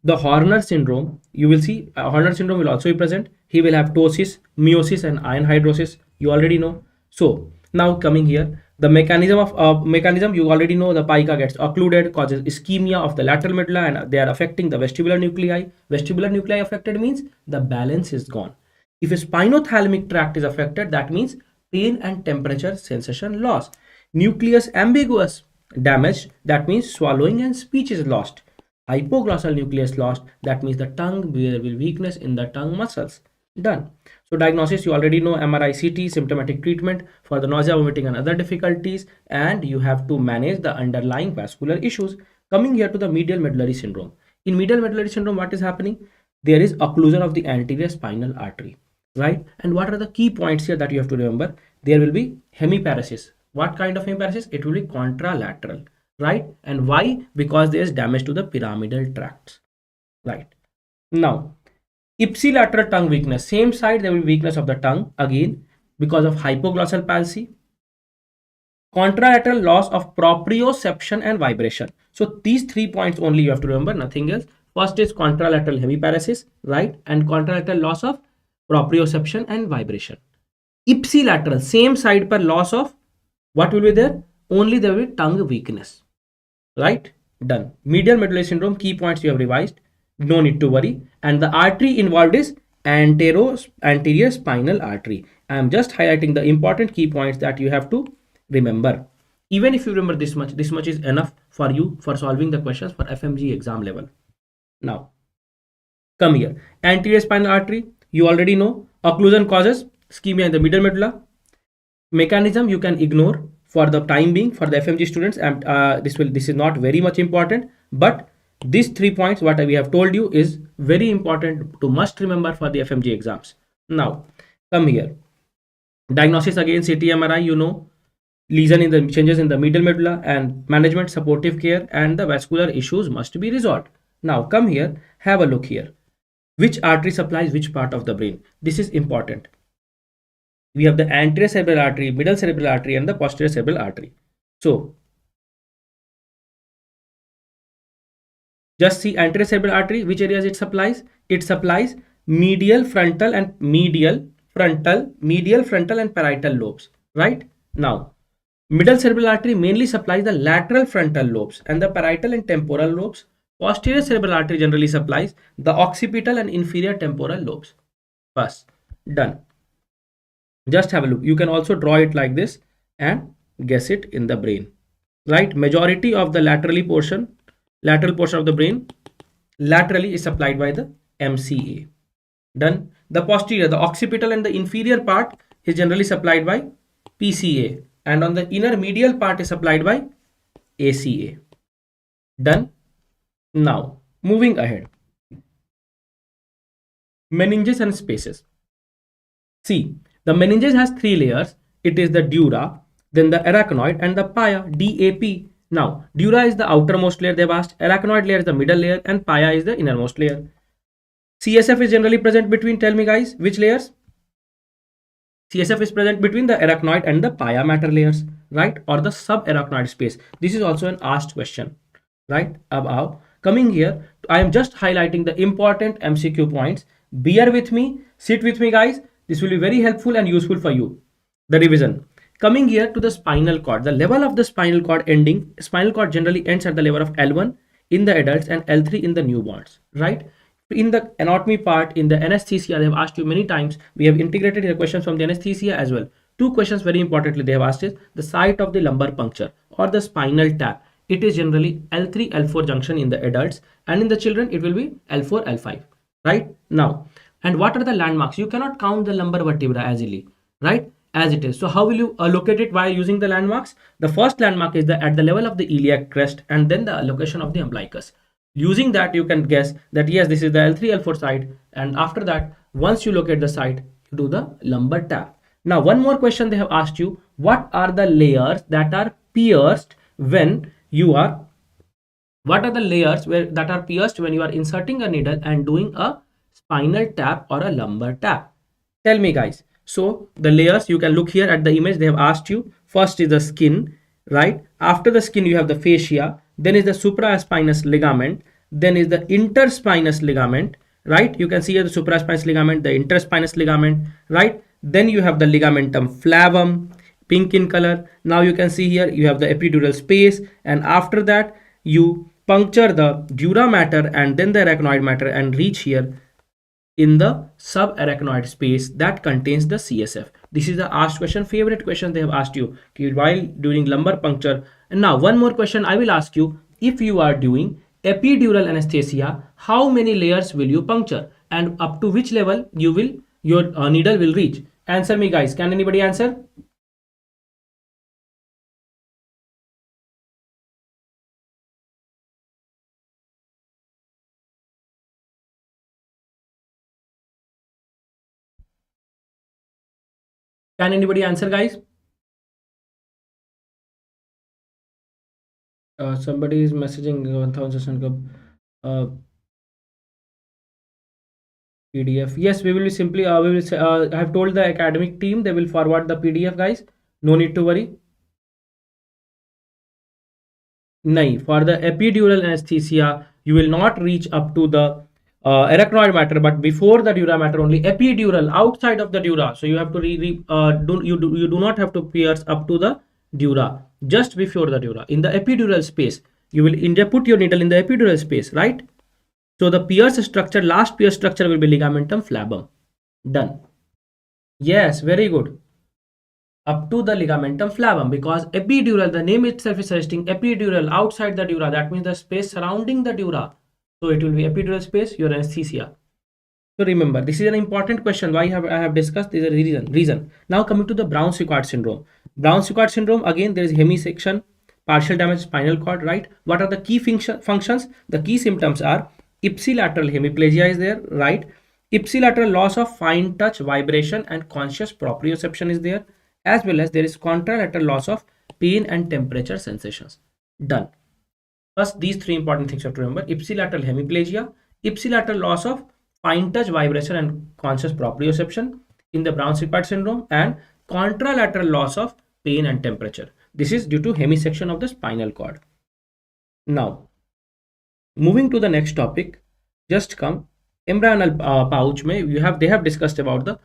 the Horner syndrome. You will see Horner syndrome will also be present. He will have ptosis, meiosis, and iron hydrosis. You already know. So now coming here, the mechanism of mechanism you already know. The pica gets occluded, causes ischemia of the lateral medulla, and they are affecting the vestibular nuclei. Vestibular nuclei affected means the balance is gone. If a spinothalamic tract is affected, that means pain and temperature sensation loss. Nucleus ambiguous damaged, that means swallowing and speech is lost. Hypoglossal nucleus lost, that means the tongue, there will weakness in the tongue muscles. Done. So diagnosis you already know, MRI, CT, symptomatic treatment for the nausea, vomiting and other difficulties, and you have to manage the underlying vascular issues. Coming here to the medial medullary syndrome. In medial medullary syndrome, what is happening? There is occlusion of the anterior spinal artery, right? And what are the key points here that you have to remember? There will be hemiparesis. What kind of hemiparesis? It will be contralateral, right? And why? Because there is damage to the pyramidal tracts, right? Now ipsilateral tongue weakness, same side there will be weakness of the tongue again because of hypoglossal palsy. Contralateral loss of proprioception and vibration. So these 3 points only you have to remember, nothing else. First is contralateral hemiparesis, right? And contralateral loss of proprioception and vibration. Ipsilateral, same side per loss of what will be there? Only there will be tongue weakness, right? Done. Medial medullary syndrome, key points you have revised. No need to worry. And the artery involved is anterior spinal artery. I am just highlighting the important key points that you have to remember. Even if you remember this much is enough for you for solving the questions for FMG exam level. Now come here. Anterior spinal artery, you already know. Occlusion causes ischemia in the middle medulla. Mechanism you can ignore for the time being for the FMG students, and this is not very much important, but these 3 points what we have told you is very important to must remember for the FMG exams. Now come here. Diagnosis again, CT, MRI, you know. Lesion in the changes in the middle medulla, and management, supportive care, and the vascular issues must be resolved. Now come here, have a look here. Which artery supplies which part of the brain? This is important. We have the anterior cerebral artery, middle cerebral artery, and the posterior cerebral artery. So just see anterior cerebral artery, which areas it supplies? It supplies medial frontal and parietal lobes, right? Now middle cerebral artery mainly supplies the lateral frontal lobes and the parietal and temporal lobes. Posterior cerebral artery generally supplies the occipital and inferior temporal lobes. First, done. Just have a look. You can also draw it like this and guess it in the brain, right? Majority of the lateral portion of the brain laterally is supplied by the MCA. Done. The posterior, the occipital and the inferior part is generally supplied by PCA, and on the inner medial part is supplied by ACA. Done. Now moving ahead, meninges and spaces. See, the meninges has 3 layers. It is the dura, then the arachnoid, and the pia, DAP. Now dura is the outermost layer, they've asked. Arachnoid layer is the middle layer, and pia is the innermost layer. CSF is generally present between, tell me guys, which layers? CSF is present between the arachnoid and the pia mater layers, right? Or the subarachnoid space. This is also an asked question, right? Above. Coming here, I am just highlighting the important MCQ points. Bear with me, sit with me guys. This will be very helpful and useful for you. The revision. Coming here to the spinal cord, the level of the spinal cord ending. Spinal cord generally ends at the level of L1 in the adults and L3 in the newborns, right? In the anatomy part, in the anesthesia, they have asked you many times. We have integrated the questions from the anesthesia as well. 2 questions very importantly they have asked is the site of the lumbar puncture or the spinal tap. it is generally L3 L4 junction in the adults, and in the children it will be L4 L5, right? Now, and what are the landmarks? You cannot count the lumbar vertebra as easily, right, as it is. So how will you locate it by using the landmarks? The first landmark is at the level of the iliac crest, and then the location of the umbilicus. Using that, you can guess that yes, this is the L3 L4 side, and after that, once you locate the site, you do the lumbar tap. Now, one more question they have asked you: what are the layers that are pierced when you are what are the layers that are pierced when you are inserting a needle and doing a spinal tap or a lumbar tap? Tell me, guys. So the layers, you can look here at the image they have asked you. First is the skin, right? After the skin, you have the fascia. Then is the supraspinous ligament. Then is the interspinous ligament, right? You can see here the supraspinous ligament, the interspinous ligament, right? Then you have the ligamentum flavum, pink in color. Now you can see here you have the epidural space, and after that you puncture the dura mater and then the arachnoid mater and reach here in the subarachnoid space that contains the CSF. This is the asked question, favorite question they have asked you while doing lumbar puncture. And now one more question I will ask you: if you are doing epidural anesthesia, how many layers will you puncture, and up to which level your needle will reach? Answer me, guys. Can anybody answer? Can anybody answer, guys? Somebody is messaging 1000 PDF. Yes, we will simply we will say, I have told the academic team they will forward the PDF, guys. No need to worry. No, for the epidural anesthesia, you will not reach up to the arachnoid matter, but before the dura mater only. Epidural, outside of the dura. So you have to you do not have to pierce up to the dura, just before the dura. In the epidural space, you will put your needle in the epidural space, right? So the pierce structure, last pierce structure will be ligamentum flavum. Done. Yes, very good. Up to the ligamentum flavum, because epidural, the name itself is suggesting epidural, outside the dura. That means the space surrounding the dura. So it will be epidural space, your anesthesia. So remember, this is an important question. Why I have discussed this is a reason. Now coming to the Brown-Séquard syndrome. Brown-Séquard syndrome, again there is hemisection, partial damage spinal cord, right? What are the key functions? The key symptoms are ipsilateral hemiplegia is there, right? Ipsilateral loss of fine touch, vibration and conscious proprioception is there, as well as there is contralateral loss of pain and temperature sensations. Done. First, these three important things you have to remember: ipsilateral hemiplegia, ipsilateral loss of fine touch, vibration and conscious proprioception in the Brown-Séquard syndrome, and contralateral loss of pain and temperature. This is due to hemisection of the spinal cord. Now, moving to the next topic, just come embryonal pouch. They have discussed about the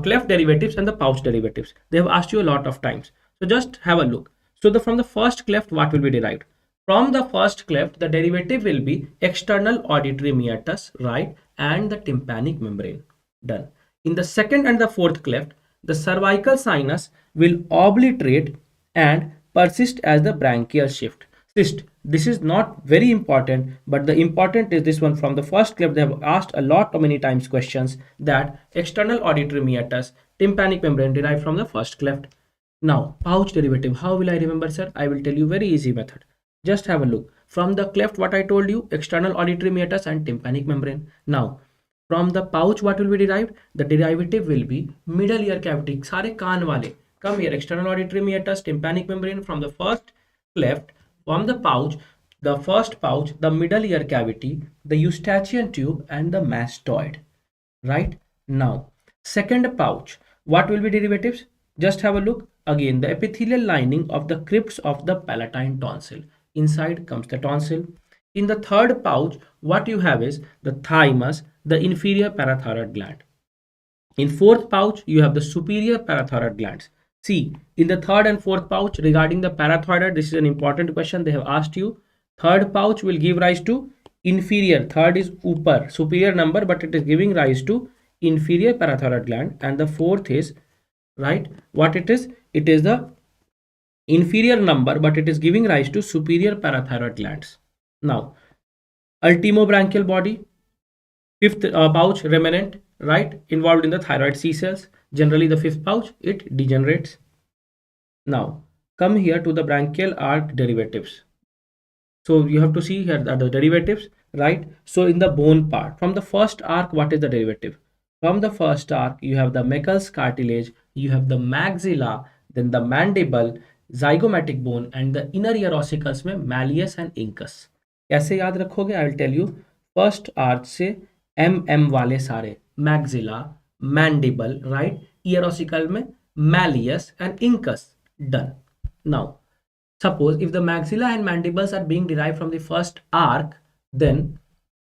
cleft derivatives and the pouch derivatives. They have asked you a lot of times. So just have a look. So from the first cleft, what will be derived? From the first cleft, the derivative will be external auditory meatus, right, and the tympanic membrane. Done. In the second and the fourth cleft, the cervical sinus will obliterate and persist as the branchial cyst. This is not very important, but the important is this one. From the first cleft, they have asked a lot of many times questions that external auditory meatus, tympanic membrane derived from the first cleft. Now, pouch derivative, how will I remember, sir? I will tell you very easy method. Just have a look. From the cleft, what I told you, external auditory meatus and tympanic membrane. Now, from the pouch, what will be derived? The derivative will be middle ear cavity. Sare kaan wale. Come here, external auditory meatus, tympanic membrane. From the first cleft, from the pouch, the first pouch, the middle ear cavity, the eustachian tube and the mastoid. Right? Now, second pouch, what will be derivatives? Just have a look. Again, the epithelial lining of the crypts of the palatine tonsil. Inside comes the tonsil. In the third pouch, what you have is the thymus, the inferior parathyroid gland. In fourth pouch, you have the superior parathyroid glands. See, in the third and fourth pouch, regarding the parathyroid, this is an important question they have asked you. Third pouch will give rise to inferior. Third is upper, superior number, but it is giving rise to inferior parathyroid gland. And the fourth is, right, what it is? It is the inferior number, but it is giving rise to superior parathyroid glands. Now, ultimobranchial body, fifth pouch remnant, right, involved in the thyroid C cells. Generally, the fifth pouch, it degenerates. Now, come here to the branchial arc derivatives. So you have to see here that the derivatives, right? So in the bone part, from the first arc, what is the derivative? From the first arc, you have the Meckel's cartilage, you have the maxilla, then the mandible, zygomatic bone, and the inner ear ossicles में malleus and incus. कैसे याद रखोगे? I will tell you. First arch से M वाले सारे maxilla, mandible, right? Ear ossicle में malleus and incus. Done. Now, suppose if the maxilla and mandibles are being derived from the first arc, then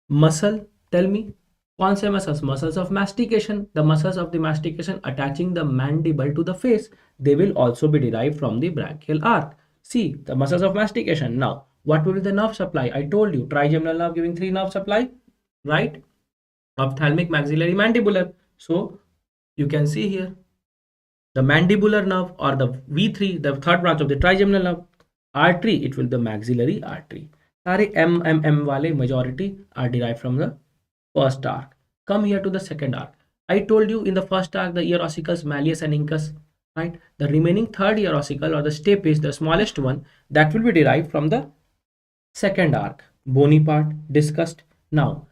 muscle, tell me, कौन से muscles? Muscles of mastication. The muscles of the mastication attaching the mandible to the face, they will also be derived from the brachial arc. See, the muscles of mastication. Now, what will be the nerve supply? I told you, trigeminal nerve giving three nerve supply, right? Ophthalmic, maxillary, mandibular. So, you can see here, the mandibular nerve or the V3, the third branch of the trigeminal nerve, artery, it will be the maxillary artery. सारे M वाले majority are derived from the first arc. Come here to the second arc. I told you in the first arc the ear ossicles, malleus and incus, right? The remaining third ear ossicle or the stapes, the smallest one, that will be derived from the second arc. Bony part discussed. Now,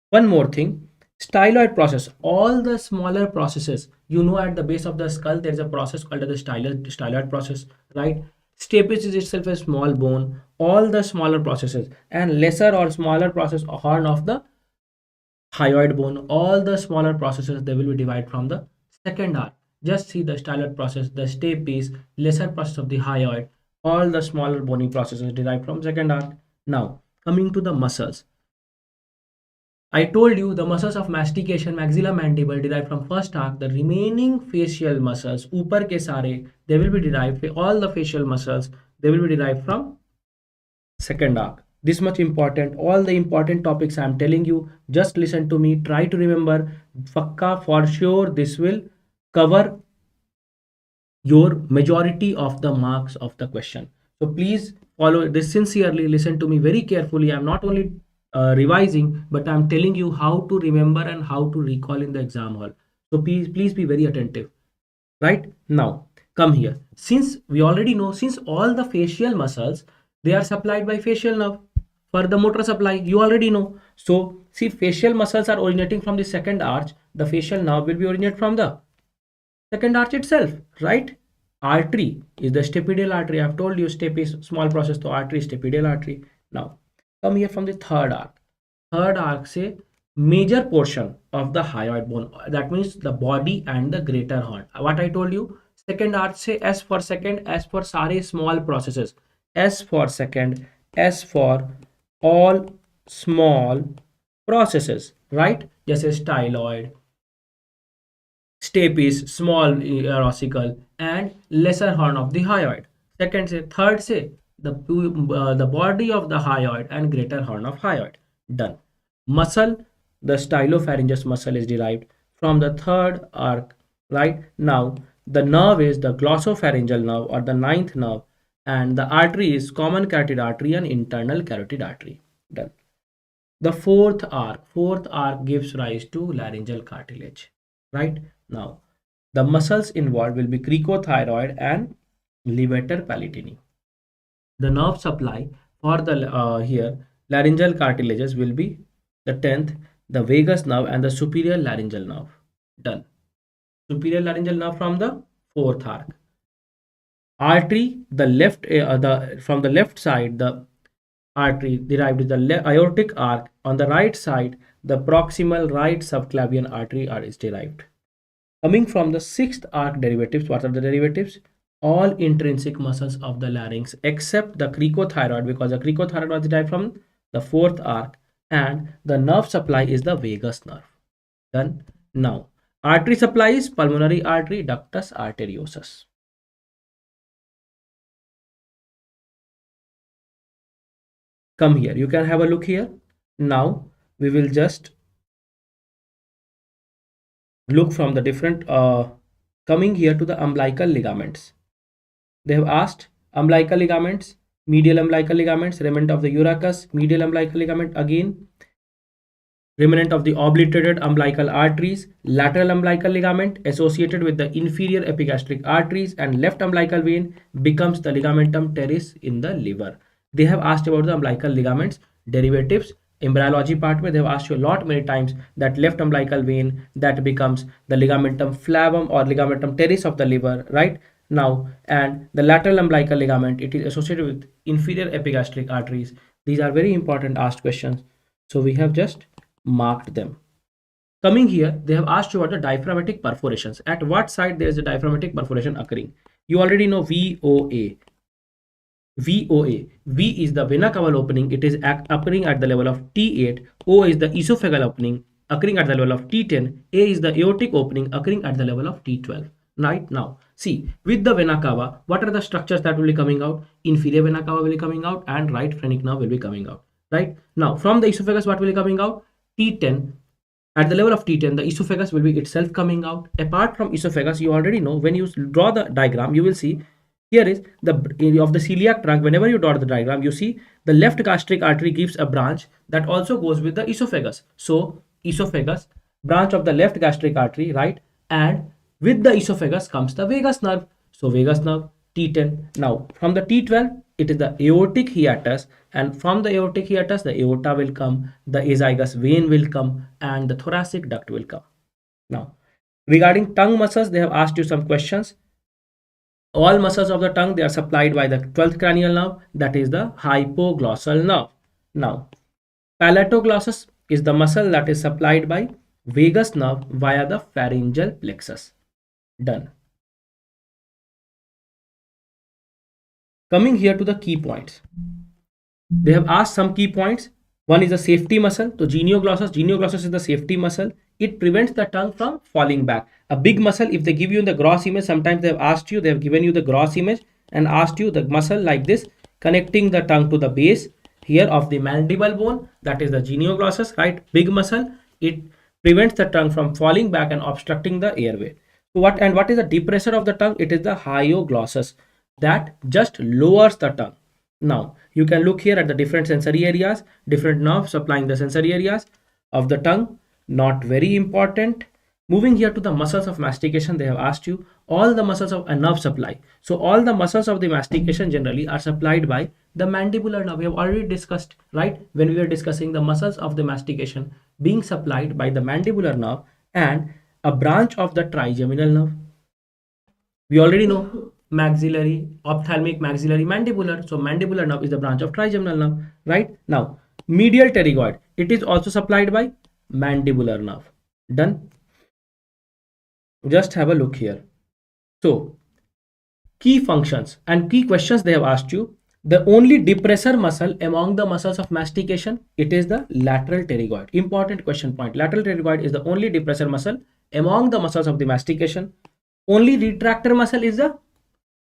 one more thing, styloid process. All the smaller processes, you know, at the base of the skull there is a process called the styloid process, right? Stapes is itself a small bone. All the smaller processes and lesser or smaller process horn of the hyoid bone, all the smaller processes, they will be derived from the second arc. Just see the styloid process, the stapes, lesser process of the hyoid, all the smaller bony processes derived from second arc. Now, coming to the muscles. I told you the muscles of mastication, maxilla, mandible derived from first arc. The remaining facial muscles, ऊपर के सारे, they will be derived, all the facial muscles, they will be derived from second arc. This much important, all the important topics I am telling you, just listen to me, try to remember. Fakka, for sure this will cover your majority of the marks of the question. So please follow this sincerely, listen to me very carefully. I am not only revising, but I am telling you how to remember and how to recall in the exam hall. So please be very attentive. Right now, come here. Since we already know, since all the facial muscles, they are supplied by facial nerve. For the motor supply, you already know. So see, facial muscles are originating from the second arch. The facial nerve will be originated from the second arch itself, right? Artery is the stapedial artery. I have told you step is small process, so artery is stapedial artery. Now come here from the third arc. Third arc say major portion of the hyoid bone, that means the body and the greater horn. What I told you, second arch say S for second, S for sare small processes, S for second, S for all small processes, right? जैसे styloid, stapes, small ossicle, and lesser horn of the hyoid. Second say, third say the body of the hyoid and greater horn of hyoid. Done. Muscle, the stylopharyngeus muscle is derived from the third arc, right? Now the nerve is the glossopharyngeal nerve or the ninth nerve, and the artery is common carotid artery and internal carotid artery. Done. The fourth arc gives rise to laryngeal cartilage, right? Now the muscles involved will be cricothyroid and levator palatini. The nerve supply for the here laryngeal cartilages will be the 10th, the vagus nerve and the superior laryngeal nerve. Done. Superior laryngeal nerve from the fourth arc. Artery, the left, from the left side, the artery derived is the aortic arc. On the right side, the proximal right subclavian artery is derived. Coming from the sixth arc derivatives, what are the derivatives? All intrinsic muscles of the larynx except the cricothyroid, because the cricothyroid was derived from the fourth arc, and the nerve supply is the vagus nerve. Done. Now, artery supply is pulmonary artery, ductus arteriosus. Come here, you can have a look here. Now we will just look from the different coming here to the umbilical ligaments. They have asked umbilical ligaments, medial umbilical ligaments, remnant of the urachus, medial umbilical ligament again, remnant of the obliterated umbilical arteries, lateral umbilical ligament associated with the inferior epigastric arteries, and left umbilical vein becomes the ligamentum teres in the liver. They have asked about the umbilical ligaments derivatives. Embryology part where they have asked you a lot many times that left umbilical vein that becomes the ligamentum flavum or ligamentum teres of the liver, right? Now, and the lateral umbilical ligament, it is associated with inferior epigastric arteries. These are very important asked questions. So we have just marked them. Coming here, they have asked you about the diaphragmatic perforations. At what site there is a diaphragmatic perforation occurring? You already know VOA. VOA. V is the vena cava opening. It is occurring at the level of T8. O is the esophageal opening occurring at the level of T10. A is the aortic opening occurring at the level of T12. Right now, see, with the vena cava, what are the structures that will be coming out? Inferior vena cava will be coming out and right phrenic nerve will be coming out. Right now, from the esophagus, what will be coming out? T10. At the level of T10, the esophagus will be itself coming out. Apart from esophagus, you already know when you draw the diagram, you will see here is the of the celiac trunk. Whenever you draw the diagram, you see the left gastric artery gives a branch that also goes with the esophagus. So esophagus, branch of the left gastric artery, right? And with the esophagus comes the vagus nerve. So vagus nerve, T10. Now from the T12, it is the aortic hiatus, and from the aortic hiatus, the aorta will come, the azygous vein will come, and the thoracic duct will come. Now, regarding tongue muscles, they have asked you some questions. All muscles of the tongue, they are supplied by the 12th cranial nerve, that is the hypoglossal nerve. Now, palatoglossus is the muscle that is supplied by vagus nerve via the pharyngeal plexus. Done. Coming here to the key points. They have asked some key points. One is a safety muscle. So genioglossus. Genioglossus is the safety muscle. It prevents the tongue from falling back. A big muscle, if they give you in the gross image, sometimes they have asked you, they have given you the gross image and asked you the muscle like this, connecting the tongue to the base here of the mandible bone. That is the genioglossus, right? Big muscle. It prevents the tongue from falling back and obstructing the airway. So what is the depressor of the tongue? It is the hyoglossus that just lowers the tongue. Now, you can look here at the different sensory areas, different nerves supplying the sensory areas of the tongue. Not very important. Moving here to the muscles of mastication, they have asked you all the muscles of a nerve supply. So all the muscles of the mastication generally are supplied by the mandibular nerve. We have already discussed, right, when we were discussing the muscles of the mastication being supplied by the mandibular nerve and a branch of the trigeminal nerve. We already know maxillary, ophthalmic, maxillary, mandibular. So mandibular nerve is the branch of trigeminal nerve, right? Now, medial pterygoid, it is also supplied by mandibular nerve. Done. Just have a look here. So, key functions and key questions they have asked you. The only depressor muscle among the muscles of mastication, it is the lateral pterygoid. Important question point. Lateral pterygoid is the only depressor muscle among the muscles of the mastication. Only retractor muscle is the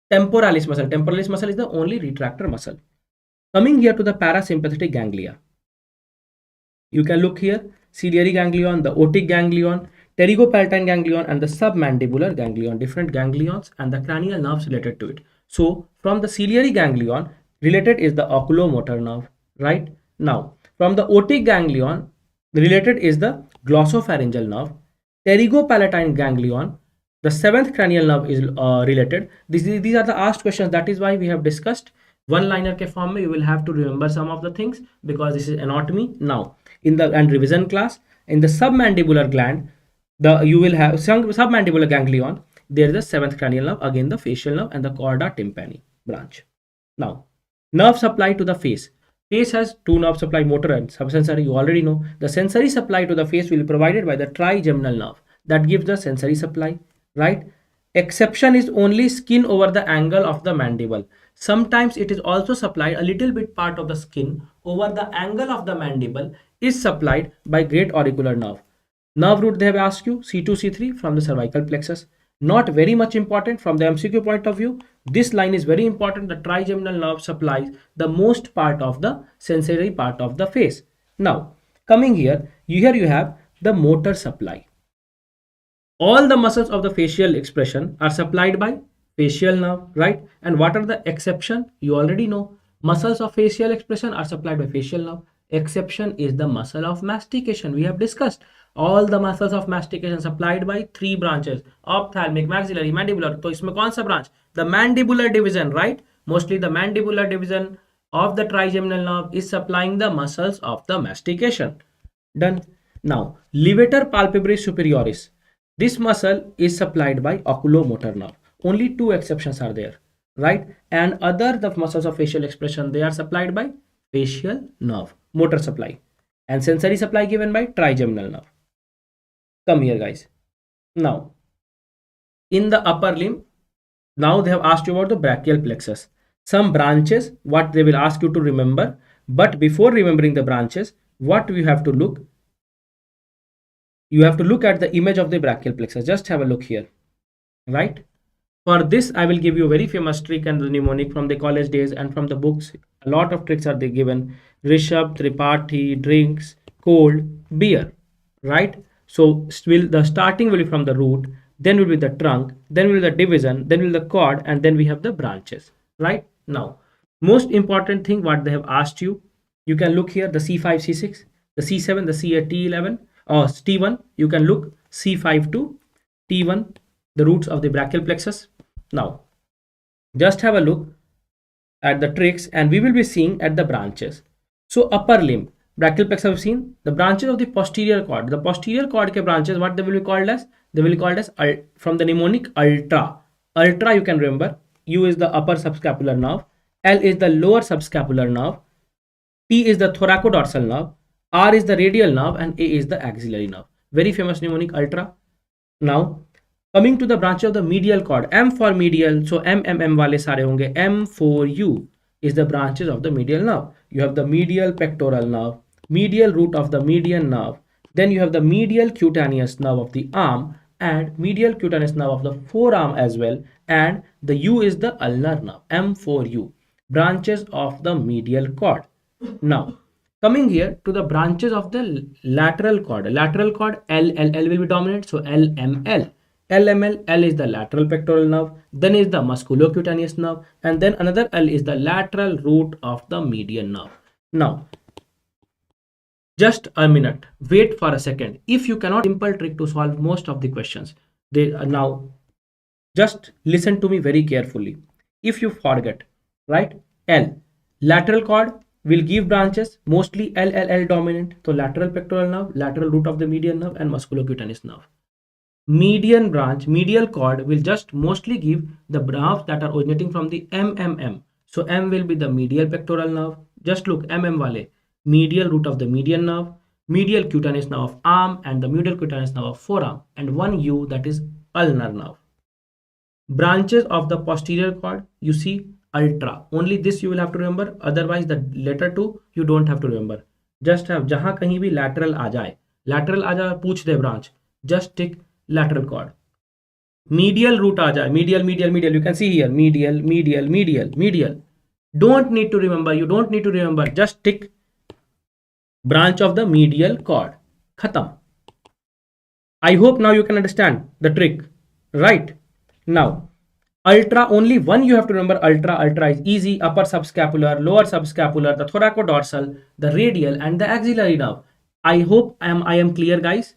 temporalis muscle. Temporalis muscle is the only retractor muscle. Coming here to the parasympathetic ganglia. You can look here, ciliary ganglion, the otic ganglion, pterygopalatine ganglion, and the submandibular ganglion, different ganglions and the cranial nerves related to it. So from the ciliary ganglion, related is the oculomotor nerve, right? Now, from the otic ganglion, related is the glossopharyngeal nerve. Pterygopalatine ganglion, the 7th cranial nerve is related. These are the asked questions. That is why we have discussed one liner ke form mein. You will have to remember some of the things because this is anatomy. Now, in the revision class, in the submandibular gland, you will have submandibular ganglion. There is the 7th cranial nerve, again the facial nerve and the chorda tympani branch. Now, nerve supply to the face. Face has two nerve supply, motor and subsensory. You already know. The sensory supply to the face will be provided by the trigeminal nerve that gives the sensory supply, right? Exception is only skin over the angle of the mandible. Sometimes it is also supplied, a little bit part of the skin over the angle of the mandible is supplied by great auricular nerve. Nerve root they have asked you, C2, C3 from the cervical plexus. Not very much important from the MCQ point of view. This line is very important. The trigeminal nerve supplies the most part of the sensory part of the face. Now, coming here, you have the motor supply. All the muscles of the facial expression are supplied by facial nerve, right? And what are the exception? You already know. Muscles of facial expression are supplied by facial nerve. Exception is the muscle of mastication. We have discussed all the muscles of mastication supplied by three branches: ophthalmic, maxillary, mandibular. तो इसमें कौन सा branch? The mandibular division, right? Mostly the mandibular division of the trigeminal nerve is supplying the muscles of the mastication. Done. Now, levator palpebrae superioris. This muscle is supplied by oculomotor nerve. Only two exceptions are there, right? And other the muscles of facial expression, they are supplied by facial nerve, motor supply, and sensory supply given by trigeminal nerve. Come here, guys. Now, in the upper limb, now they have asked you about the brachial plexus. Some branches, what they will ask you to remember. But before remembering the branches, what you have to look? You have to look at the image of the brachial plexus. Just have a look here, right? For this, I will give you a very famous trick and the mnemonic from the college days and from the books. A lot of tricks are they given. Rishabh, Tripathi, drinks, cold, beer, right? So the starting will be from the root, then will be the trunk, then will be the division, then will be the cord, and then we have the branches, right? Now, most important thing what they have asked you, you can look here the C5, C6, the C7, the C8, T11, or T1. You can look C5 to T1, the roots of the brachial plexus. Now, just have a look at the tricks and we will be seeing at the branches. So, upper limb, brachial plexus have seen the branches of the posterior cord. The posterior cord ke branches, what they will be called as? They will be called as from the mnemonic ultra. Ultra, you can remember, U is the upper subscapular nerve, L is the lower subscapular nerve, T is the thoracodorsal nerve, R is the radial nerve, and A is the axillary nerve. Very famous mnemonic ultra. Now, coming to the branch of the medial cord, M for medial, so M wale sare honge. M for U is the branches of the medial nerve. You have the medial pectoral nerve, medial root of the median nerve, then you have the medial cutaneous nerve of the arm, and medial cutaneous nerve of the forearm as well, and the U is the ulnar nerve. M for U, branches of the medial cord. Now, coming here to the branches of the lateral cord. Lateral cord, L will be dominant, so LML. LML, L is the lateral pectoral nerve, then is the musculocutaneous nerve, and then another L is the lateral root of the median nerve. Now, just a minute, wait for a second. If you cannot, simple trick to solve most of the questions. They are now, just listen to me very carefully. If you forget, right, L, lateral cord will give branches, mostly LLL dominant, so lateral pectoral nerve, lateral root of the median nerve, and musculocutaneous nerve. Median branch, medial cord will just mostly give the nerves that are originating from the MMM. So M will be the medial pectoral nerve. Just look, MM wale, medial root of the median nerve, medial cutaneous nerve of arm, and the medial cutaneous nerve of forearm, and one U, that is ulnar nerve. Branches of the posterior cord, you see ultra. Only this you will have to remember. Otherwise, the letter 2 you don't have to remember. Just have जहां कहीं भी lateral आ जाए, पूछ दे branch. Just tick lateral cord. Medial root aa jaye, medial, you can see here, medial. Don't need to remember, just tick branch of the medial cord. Khatam. I hope now you can understand the trick, right? Now, ultra, only one you have to remember. Ultra is easy. Upper subscapular, lower subscapular, the thoracodorsal, the radial, and the axillary nerve. I hope I am clear, guys.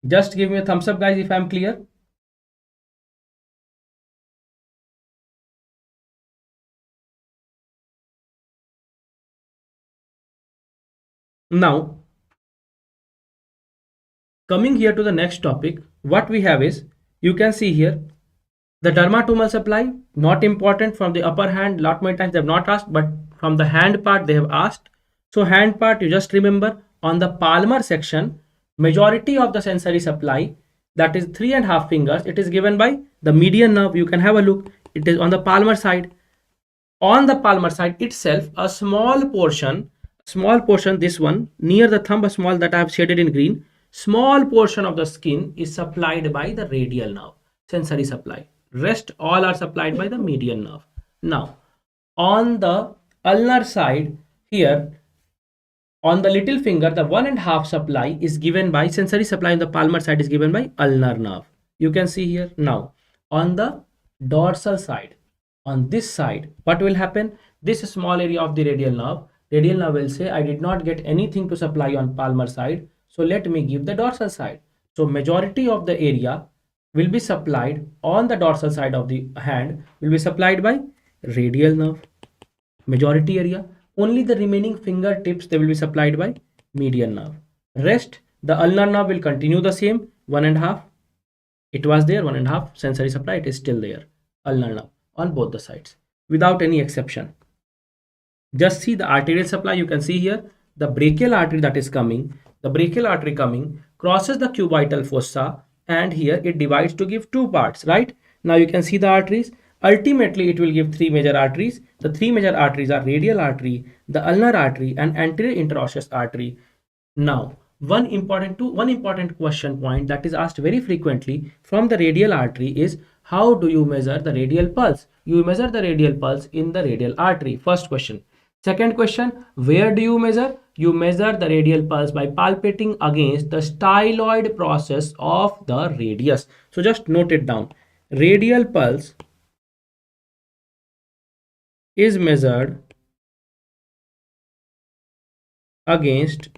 Just give me a thumbs up, guys, if I'm clear. Now, coming here to the next topic, what we have is, you can see here, the dermatomal supply, not important from the upper hand. Lot many times they have not asked, but from the hand part they have asked. So hand part, you just remember on the palmar section, majority of the sensory supply, that is 3.5 fingers, it is given by the median nerve. You can have a look. It is on the palmar side. On the palmar side itself, a small portion, this one near the thumb, a small that I have shaded in green, small portion of the skin is supplied by the radial nerve, sensory supply. Rest all are supplied by the median nerve. Now, on the ulnar side here, On the little finger, the 1.5 supply is given by sensory supply on the palmar side is given by ulnar nerve. You can see here. Now, on the dorsal side, on this side, what will happen? This small area of the radial nerve will say, I did not get anything to supply on palmar side, so let me give the dorsal side. So majority of the area will be supplied on the dorsal side of the hand will be supplied by radial nerve, majority area. Only the remaining fingertips they will be supplied by median nerve. Rest, the ulnar nerve will continue the same 1.5. It was there 1.5 sensory supply. It is still there. Ulnar nerve on both the sides without any exception. Just see the arterial supply. You can see here the brachial artery that is coming. The brachial artery coming crosses the cubital fossa and here it divides to give two parts, right? Now you can see the arteries. Ultimately, it will give three major arteries. The three major arteries are radial artery, the ulnar artery, and anterior interosseous artery. Now, one important question point that is asked very frequently from the radial artery is how do you measure the radial pulse? You measure the radial pulse in the radial artery. First question. Second question, where do you measure? You measure the radial pulse by palpating against the styloid process of the radius. So just note it down. Radial pulse is measured against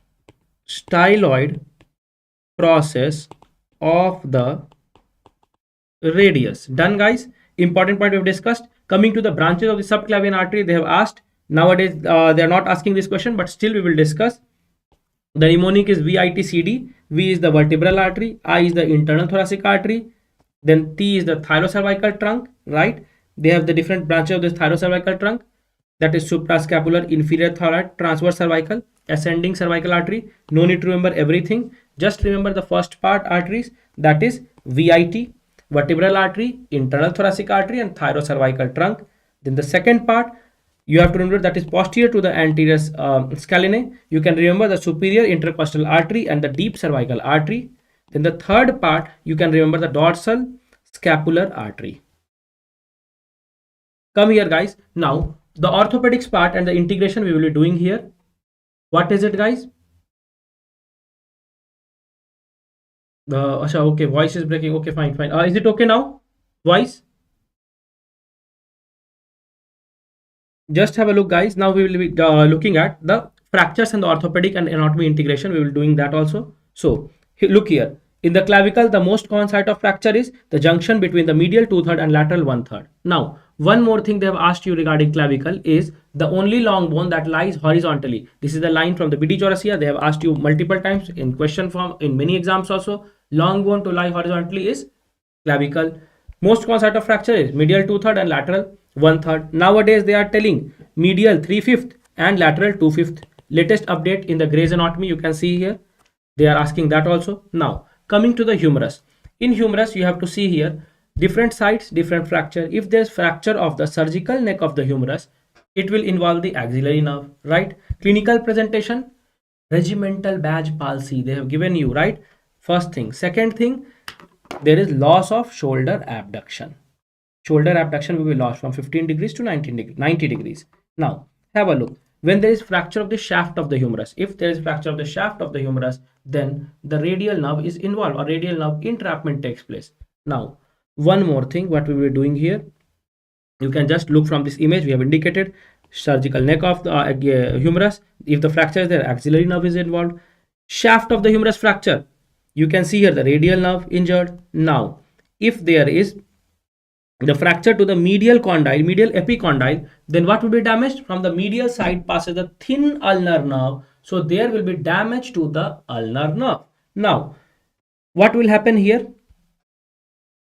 styloid process of the radius. Done, guys. Important point we've discussed. Coming to the branches of the subclavian artery, they have asked. Nowadays, they are not asking this question, but still we will discuss. The mnemonic is VITCD. V is the vertebral artery. I is the internal thoracic artery. Then T is the thyrocervical trunk, right? They have the different branches of this thyrocervical trunk. That is suprascapular, inferior thoracic, transverse cervical, ascending cervical artery. No need to remember everything. Just remember the first part arteries. That is VIT, vertebral artery, internal thoracic artery, and thyrocervical trunk. Then the second part, you have to remember that is posterior to the anterior scalene. You can remember the superior intercostal artery and the deep cervical artery. Then the third part, you can remember the dorsal scapular artery. Come here, guys. Now, the orthopedics part and the integration we will be doing here. What is it, guys? Okay, voice is breaking. Okay, fine. Is it okay now? Voice? Just have a look, guys. Now we will be looking at the fractures and the orthopedic and anatomy integration. We will be doing that also. So, look here. In the clavicle, the most common site of fracture is the junction between the medial 2/3 and lateral 1/3. Now, one more thing they have asked you regarding clavicle is the only long bone that lies horizontally. This is the line from the BD Chaurasia. They have asked you multiple times in question form, in many exams also. Long bone to lie horizontally is clavicle. Most common site of fracture is medial 2/3 and lateral 1/3. Nowadays, they are telling medial 3/5 and lateral 2/5. Latest update in the Gray's Anatomy, you can see here. They are asking that also. Now, coming to the humerus. In humerus, you have to see here different sites, different fracture. If there's fracture of the surgical neck of the humerus, it will involve the axillary nerve, right? Clinical presentation, regimental badge palsy. They have given you, right? First thing. Second thing, there is loss of shoulder abduction. Shoulder abduction will be lost from 15 degrees to 90 degrees. Now, have a look. When there is fracture of the shaft of the humerus, if there is fracture of the shaft of the humerus, then the radial nerve is involved or radial nerve entrapment takes place. Now, one more thing, what we will be doing here, you can just look from this image. We have indicated surgical neck of the humerus. If the fracture is there, axillary nerve is involved. Shaft of the humerus fracture, you can see here the radial nerve injured. Now, if there is the fracture to the medial condyle, medial epicondyle, then what will be damaged? From the medial side passes the thin ulnar nerve. So there will be damage to the ulnar nerve. Now, what will happen here?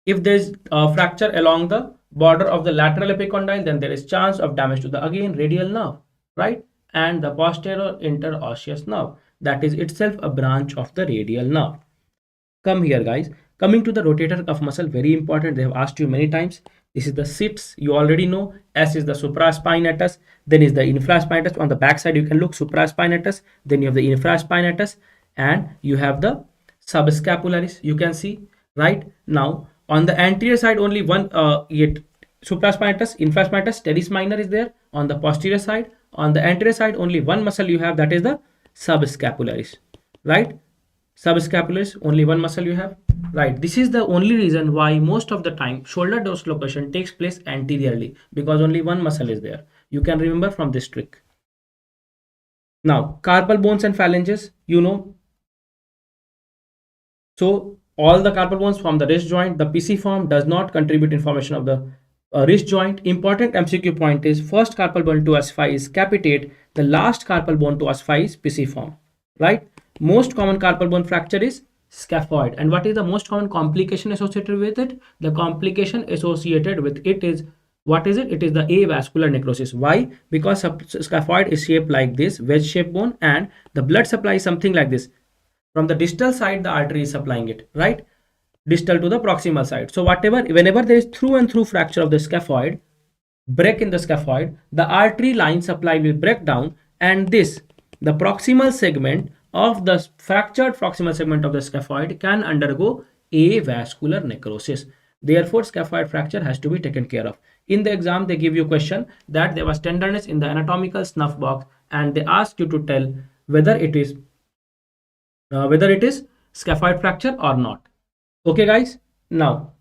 If there is a fracture along the border of the lateral epicondyle, then there is chance of damage to the again radial nerve, right? And the posterior interosseous nerve, that is itself a branch of the radial nerve. Come here, guys. Coming to the rotator cuff muscle, very important. They have asked you many times. This is the sits. You already know. S is the supraspinatus. Then is the infraspinatus. On the back side, you can look supraspinatus. Then you have the infraspinatus, and you have the subscapularis. You can see right now on the anterior side only one supraspinatus, infraspinatus, teres minor is there. On the posterior side, on the anterior side only one muscle you have, that is the subscapularis, right? Subscapularis, only one muscle you have, right? This is the only reason why most of the time shoulder dislocation takes place anteriorly, because only one muscle is there. You can remember from this trick. Now, carpal bones and phalanges, you know. So all the carpal bones form the wrist joint. The pisiform does not contribute information of the wrist joint. Important MCQ point is first carpal bone to ossify is capitate. The last carpal bone to ossify is pisiform, right? Most common carpal bone fracture is scaphoid. And what is the most common complication associated with it? The complication associated with it is, what is it? It is the avascular necrosis. Why? Because scaphoid is shaped like this, wedge shaped bone, and the blood supply is something like this. From the distal side, the artery is supplying it, right? Distal to the proximal side. So whenever there is through and through fracture of the scaphoid, break in the scaphoid, the artery line supply will break down, and the proximal segment of the fractured proximal segment of the scaphoid can undergo avascular necrosis. Therefore, scaphoid fracture has to be taken care of. In the exam, they give you question that there was tenderness in the anatomical snuff box, and they ask you to tell whether it is scaphoid fracture or not. Okay, guys. Now,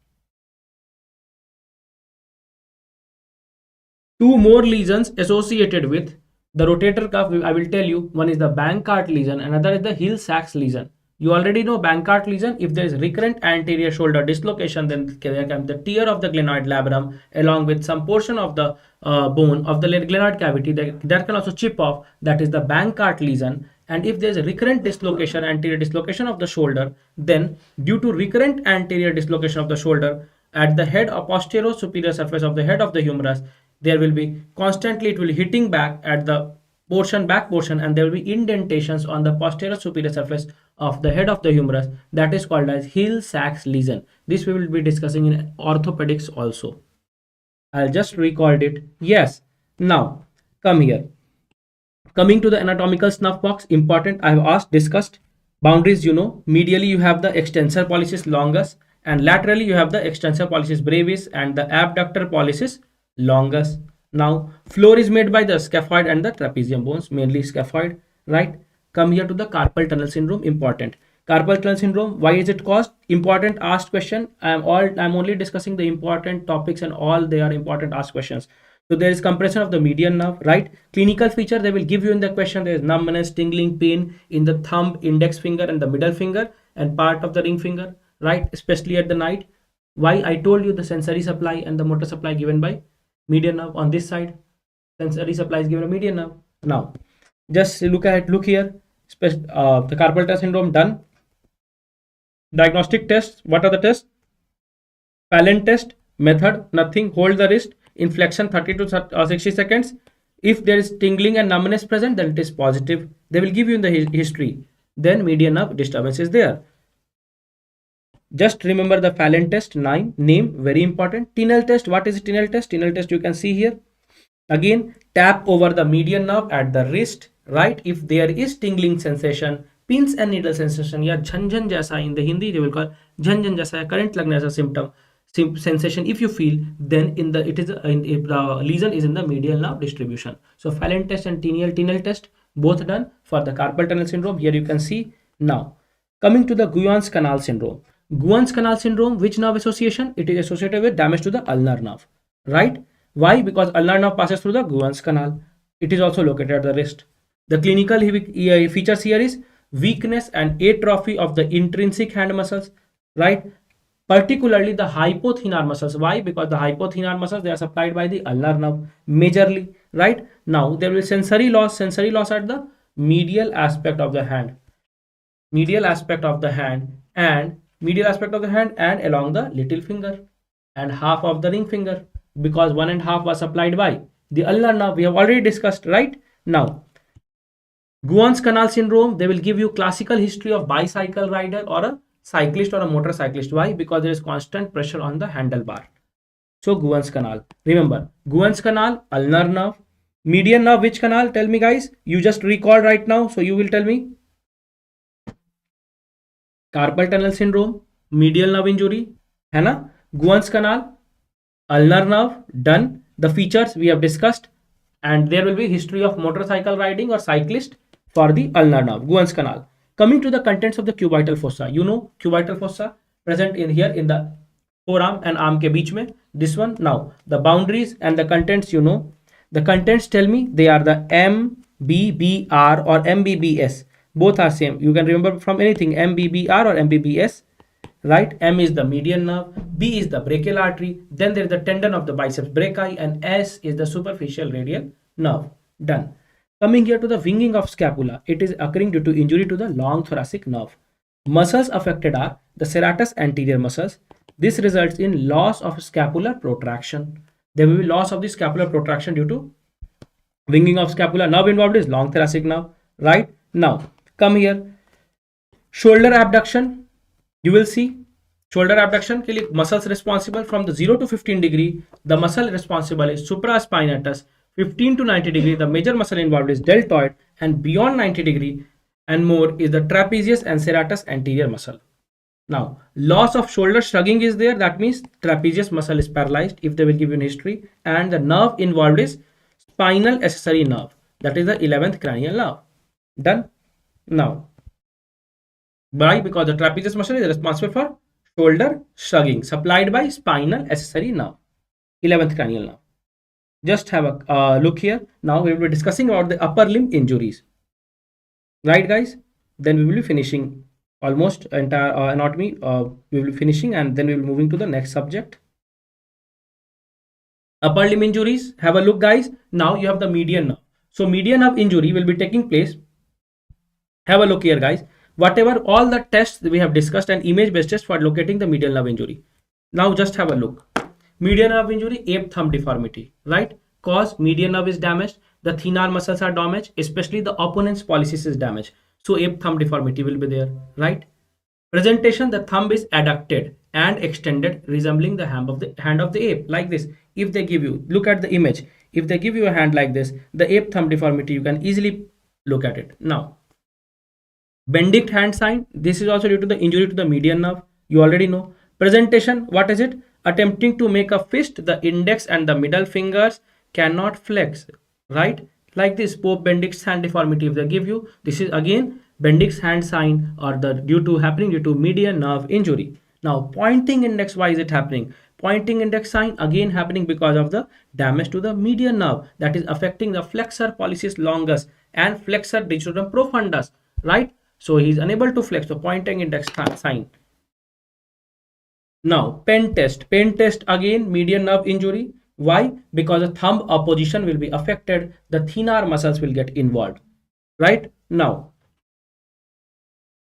two more lesions associated with the rotator cuff, I will tell you. One is the Bankart lesion, another is the Hill-Sachs lesion. You already know Bankart lesion. If there is recurrent anterior shoulder dislocation, then there can be the tear of the glenoid labrum along with some portion of the bone of the glenoid cavity that can also chip off. That is the Bankart lesion. And if there is a recurrent dislocation, anterior dislocation of the shoulder, then due to recurrent anterior dislocation of the shoulder at the head or posterior superior surface of the head of the humerus, there will be constantly, it will hitting back at the back portion, and there will be indentations on the posterior superior surface of the head of the humerus. That is called as Hill-Sachs lesion. This we will be discussing in orthopedics also. I'll just record it. Yes. Now come here. Coming to the anatomical snuff box, important, I have discussed boundaries. You know, medially you have the extensor pollicis longus, and laterally you have the extensor pollicis brevis and the abductor pollicis longus. Now, floor is made by the scaphoid and the trapezium bones, mainly scaphoid, right? Come here to the carpal tunnel syndrome, important. Carpal tunnel syndrome, why is it caused? Important asked question. I'm only discussing the important topics, and all they are important asked questions. So there is compression of the median nerve, right? Clinical feature they will give you in the question. There is numbness, tingling, pain in the thumb, index finger, and the middle finger, and part of the ring finger, right? Especially at the night. Why? I told you the sensory supply and the motor supply given by median nerve on this side. Sensory supply is given by median nerve. Now, just look here. The carpal tunnel syndrome done. Diagnostic tests. What are the tests? Pallant test. Method, nothing. Hold the wrist. Inflection 30 to 60 seconds. If there is tingling and numbness present, then it is positive. They will give you in the history. Then median nerve disturbance is there. Just remember the Pallant test, name, very important. Tinel test, what is Tinel test? Tinel test you can see here. Again, tap over the median nerve at the wrist, right? If there is tingling sensation, pins and needle sensation, या झंझन जैसा in the Hindi they will call Jhunjhunu जैसा current लगने जैसा symptom, sensation if you feel, then the lesion is in the medial nerve distribution. So Pallant test and Tinel test both done for the carpal tunnel syndrome. Here you can see. Now coming to the Guyon's canal syndrome. Guyon's canal syndrome, which nerve association? It is associated with damage to the ulnar nerve, right? Why? Because ulnar nerve passes through the Guyon's canal. It is also located at the wrist. The clinical features here is weakness and atrophy of the intrinsic hand muscles, right? Particularly the hypothenar muscles. Why? Because the hypothenar muscles, they are supplied by the ulnar nerve majorly, right? Now there will be sensory loss at the medial aspect of the hand, and along the little finger and half of the ring finger, because 1.5 was supplied by the ulnar nerve. We have already discussed, right? Now Guyon's canal syndrome, they will give you classical history of bicycle rider or a cyclist or a motorcyclist. Why? Because there is constant pressure on the handlebar. So Guyon's canal, remember Guyon's canal, ulnar nerve, median nerve, which canal? Tell me guys, you just recall right now, so you will tell me. Carpal tunnel syndrome, medial nerve injury, है ना? Guyon's canal, ulnar nerve, done. The features we have discussed, and there will be history of motorcycle riding or cyclist, for the ulnar nerve, Gouin's canal. Coming to the contents of the cubital fossa, you know cubital fossa present in here in the forearm and arm ke beech mein. This one. Now the boundaries and the contents, you know. The contents tell me they are the MBBR or MBBS. Both are same. You can remember from anything MBBR or MBBS. Right? M is the median nerve, B is the brachial artery, then there is the tendon of the biceps brachii, and S is the superficial radial nerve. Done. Coming here to the winging of scapula, it is occurring due to injury to the long thoracic nerve. Muscles affected are the serratus anterior muscles. This results in loss of scapular protraction. There will be loss of the scapular protraction due to winging of scapula. Nerve involved is long thoracic nerve. Right? Now, come here. Shoulder abduction. You will see shoulder abduction के लिए muscles responsible from the 0 to 15 degree. The muscle responsible is supraspinatus. 15 to 90 degree, the major muscle involved is deltoid, and beyond 90 degree and more is the trapezius and serratus anterior muscle. Now, loss of shoulder shrugging is there. That means trapezius muscle is paralyzed if they will give you an history, and the nerve involved is spinal accessory nerve. That is the 11th cranial nerve. Done. Now, why? Because the trapezius muscle is responsible for shoulder shrugging, supplied by spinal accessory nerve, 11th cranial nerve. Just have a look here. Now we will be discussing about the upper limb injuries. Right, guys? Then we will be finishing almost entire anatomy. We will be finishing, and then we will be moving to the next subject. Upper limb injuries. Have a look, guys. Now you have the median nerve. So median nerve injury will be taking place. Have a look here, guys. Whatever all the tests we have discussed and image based tests for locating the medial nerve injury. Now just have a look. Median nerve injury, ape thumb deformity, right? Cause median nerve is damaged, the thenar muscles are damaged, especially the opponent's pollicis is damaged. So ape thumb deformity will be there, right? Presentation, the thumb is adducted and extended, resembling the hand of the ape, like this. If they give you, look at the image. If they give you a hand like this, the ape thumb deformity, you can easily look at it. Now, Benedict hand sign, this is also due to the injury to the median nerve. You already know. Presentation, what is it? Attempting to make a fist, the index and the middle fingers cannot flex, right? Like this, Pope Benedict's hand deformity, if they give you, this is again Benedict's hand sign, or the due to median nerve injury. Now, pointing index, why is it happening? Pointing index sign again happening because of the damage to the median nerve, that is affecting the flexor pollicis longus and flexor digitorum profundus, right? So he is unable to flex the pointing index sign. Now, pen test again, median nerve injury. Why? Because the thumb opposition will be affected, the thenar muscles will get involved, right? Now,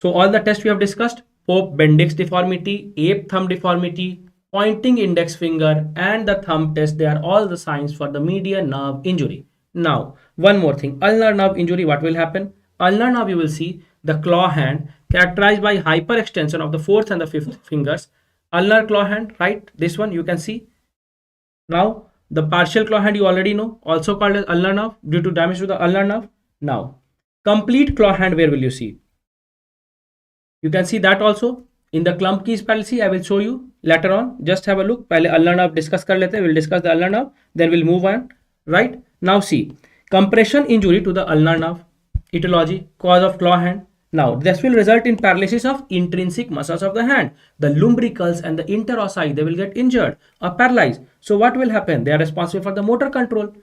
so all the tests we have discussed, Pope Benedict's deformity, ape thumb deformity, pointing index finger, and the thumb test, they are all the signs for the median nerve injury. Now, one more thing, ulnar nerve injury, what will happen? Ulnar nerve, you will see the claw hand characterized by hyperextension of the fourth and the fifth fingers. Ulnar claw hand, right? This one you can see. Now, the partial claw hand you already know, also called as ulnar nerve due to damage to the ulnar nerve. Now, complete claw hand, where will you see? You can see that also in the Klumpke's palsy. I will show you later on. Just have a look. Pehle ulnar nerve discuss kar lete. We'll discuss the ulnar nerve. Then we'll move on. Right? Now see, compression injury to the ulnar nerve. Etiology, cause of claw hand. Now, this will result in paralysis of intrinsic muscles of the hand. The lumbricals and the interossei, they will get injured or paralyzed. So what will happen? They are responsible for the motor control,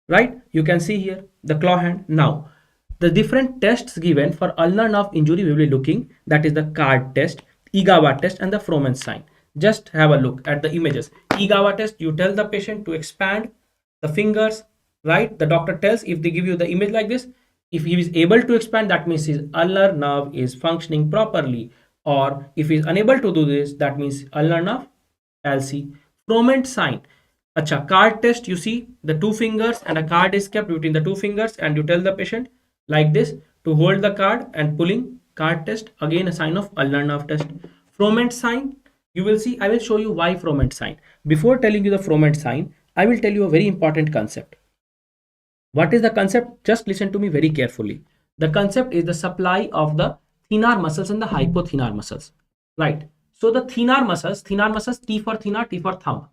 right? You can see here the claw hand. Now, the different tests given for ulnar nerve injury we will be looking. That is the card test, Igawa test, and the Fromen's sign. Just have a look at the images. Igawa test, you tell the patient to expand the fingers, right? The doctor tells, if they give you the image like this, if he is able to expand, that means his ulnar nerve is functioning properly. Or if he is unable to do this, that means ulnar nerve palsy. Fromen's sign. Acha, card test, you see the two fingers and a card is kept between the two fingers, and you tell the patient like this to hold the card and pulling. Card test, again a sign of ulnar nerve test. Fromen's sign, you will see, I will show you why Fromen's sign. Before telling you the Fromen's sign, I will tell you a very important concept. What is the concept? Just listen to me very carefully. The concept is the supply of the thenar muscles and the hypothenar muscles, right? So the thenar muscles, T for thenar, T for thumb.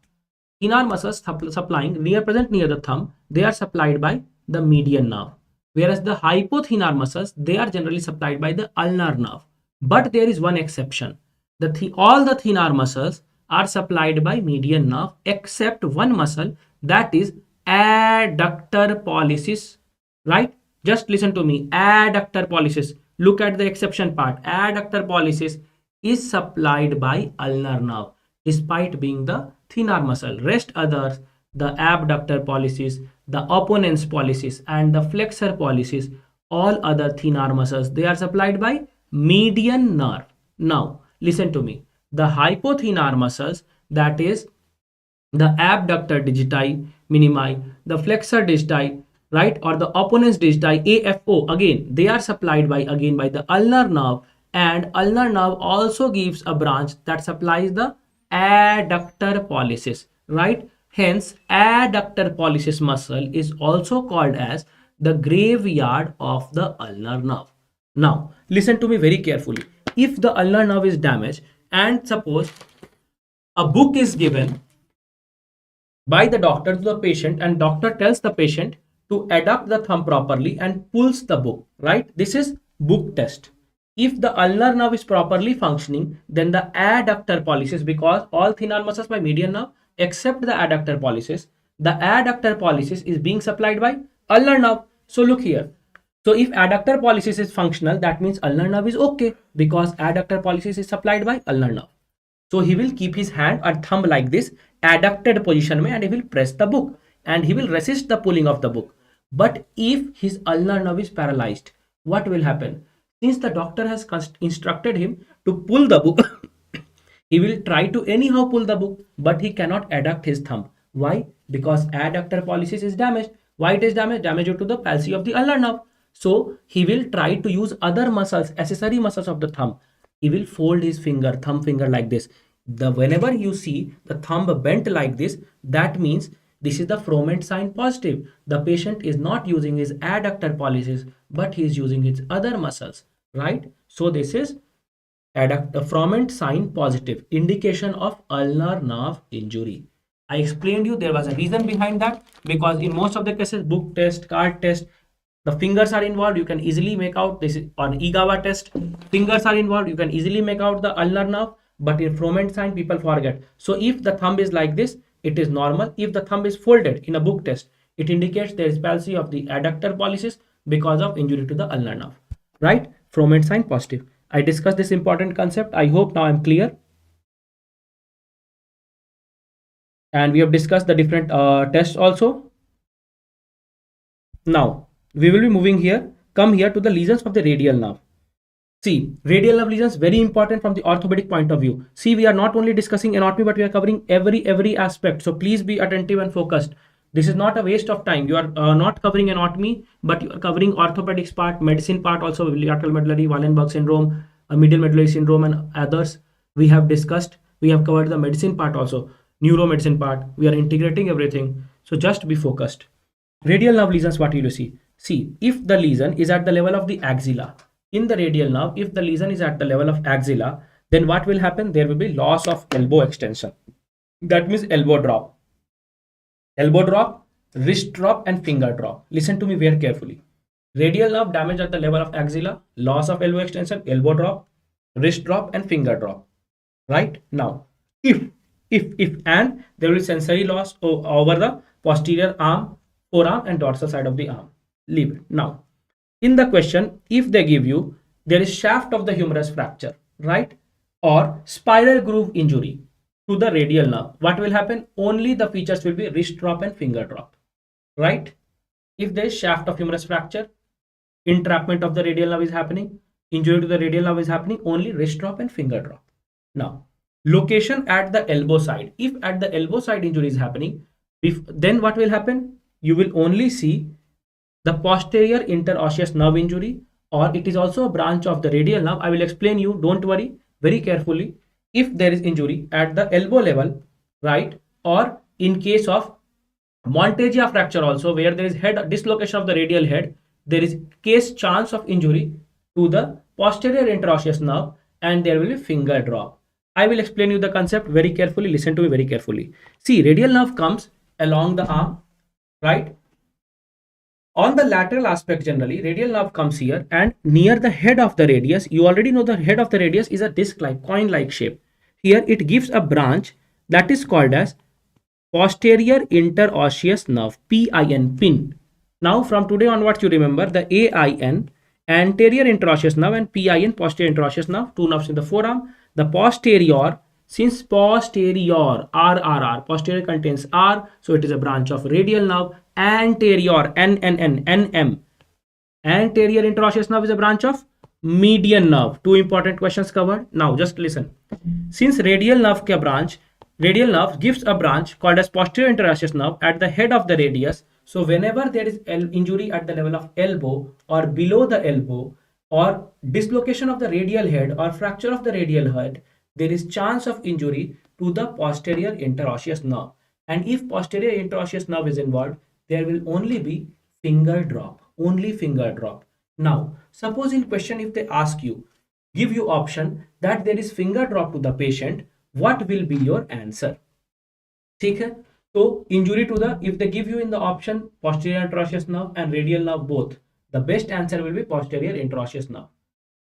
Thenar muscles supplying present near the thumb, they are supplied by the median nerve. Whereas the hypothenar muscles, they are generally supplied by the ulnar nerve. But there is one exception. All the thenar muscles are supplied by median nerve except one muscle, that is adductor pollicis, right? Just listen to me. Adductor pollicis. Look at the exception part. Adductor pollicis is supplied by ulnar nerve despite being the thenar muscle. Rest others, the abductor pollicis, the opponens pollicis, and the flexor pollicis, all other thenar muscles, they are supplied by median nerve. Now, listen to me. The hypothenar muscles, that is the abductor digiti minimi, the flexor digiti, right, or the opponens digiti, AFO, again, they are supplied by the ulnar nerve, and ulnar nerve also gives a branch that supplies the adductor pollicis, right? Hence, adductor pollicis muscle is also called as the graveyard of the ulnar nerve. Now, listen to me very carefully. If the ulnar nerve is damaged, and suppose a book is given by the doctor to the patient, and doctor tells the patient to adduct the thumb properly and pulls the book, right? This is book test. If the ulnar nerve is properly functioning, then the adductor pollicis, because all thenar muscles by median nerve except the adductor pollicis, the adductor pollicis is being supplied by ulnar nerve. So look here. So if adductor pollicis is functional, that means ulnar nerve is okay, because adductor pollicis is supplied by ulnar nerve. So he will keep his hand or thumb like this, adducted position mein, and he will press the book and he will resist the pulling of the book. But if his ulnar nerve is paralyzed, what will happen? Since the doctor has instructed him to pull the book, he will try to anyhow pull the book, but he cannot adduct his thumb. Why? Because adductor pollicis is damaged. Why it is damaged? Damaged due to the palsy of the ulnar nerve. So he will try to use other muscles, accessory muscles of the thumb. He will fold his finger, thumb finger like this. Whenever you see the thumb bent like this, that means this is the Froment sign positive. The patient is not using his adductor pollicis, but he is using his other muscles, right? So this is Froment sign positive, indication of ulnar nerve injury. I explained you there was a reason behind that, because in most of the cases, book test, card test, the fingers are involved. You can easily make out this is on EGAWA test. Fingers are involved. You can easily make out the ulnar nerve, but in Froment sign, people forget. So if the thumb is like this, it is normal. If the thumb is folded in a book test, it indicates there is palsy of the adductor pollicis because of injury to the ulnar nerve, right? Froment sign positive. I discussed this important concept. I hope now I'm clear. And we have discussed the different tests also. Now, we will be moving here. Come here to the lesions of the radial nerve. See, radial nerve lesions very important from the orthopedic point of view. See, we are not only discussing anatomy, but we are covering every aspect. So please be attentive and focused. This is not a waste of time. You are not covering anatomy, but you are covering orthopedics part, medicine part also, lateral medullary, Wallenberg syndrome, medial medullary syndrome, and others we have discussed. We have covered the medicine part also, neuromedicine part. We are integrating everything. So just be focused. Radial nerve lesions, what you will see? See, if the lesion is at the level of the axilla, in the radial nerve, if the lesion is at the level of axilla, then what will happen? There will be loss of elbow extension. That means elbow drop. Elbow drop, wrist drop, and finger drop. Listen to me very carefully. Radial nerve damage at the level of axilla, loss of elbow extension, elbow drop, wrist drop, and finger drop. Right? Now, if and there will be sensory loss over the posterior arm, forearm, and dorsal side of the arm. Leave it. Now, in the question, if they give you there is shaft of the humerus fracture, right, or spiral groove injury to the radial nerve, what will happen? Only the features will be wrist drop and finger drop, right? If there is shaft of humerus fracture, entrapment of the radial nerve is happening, injury to the radial nerve is happening, only wrist drop and finger drop. Now, location at the elbow side. If at the elbow side injury is happening, then what will happen? You will only see the posterior interosseous nerve injury, or it is also a branch of the radial nerve. I will explain you, don't worry, very carefully. If there is injury at the elbow level, right, or in case of Monteggia fracture also, where there is head dislocation of the radial head, there is case chance of injury to the posterior interosseous nerve, and there will be finger drop. I will explain you the concept very carefully. Listen to me very carefully. See, radial nerve comes along the arm, right? On the lateral aspect, generally, radial nerve comes here and near the head of the radius. You already know the head of the radius is a disc-like, coin-like shape. Here it gives a branch that is called as posterior interosseous nerve, PIN, pin. Now from today onwards, you remember the AIN, anterior interosseous nerve, and PIN, posterior interosseous nerve, two nerves in the forearm. The posterior, since posterior, posterior contains R, so it is a branch of radial nerve. Anterior, NM, anterior interosseous nerve is a branch of median nerve. Two important questions covered. Now just listen. Since radial nerve gives a branch called as posterior interosseous nerve at the head of the radius. So whenever there is injury at the level of elbow or below the elbow, or dislocation of the radial head or fracture of the radial head, there is chance of injury to the posterior interosseous nerve. And if posterior interosseous nerve is involved, there will only be finger drop, only finger drop. Now suppose in question, if they ask you, give you option that there is finger drop to the patient, what will be your answer? ठीक है, तो injury to the, if they give you in the option posterior interosseous nerve and radial nerve both, the best answer will be posterior interosseous nerve.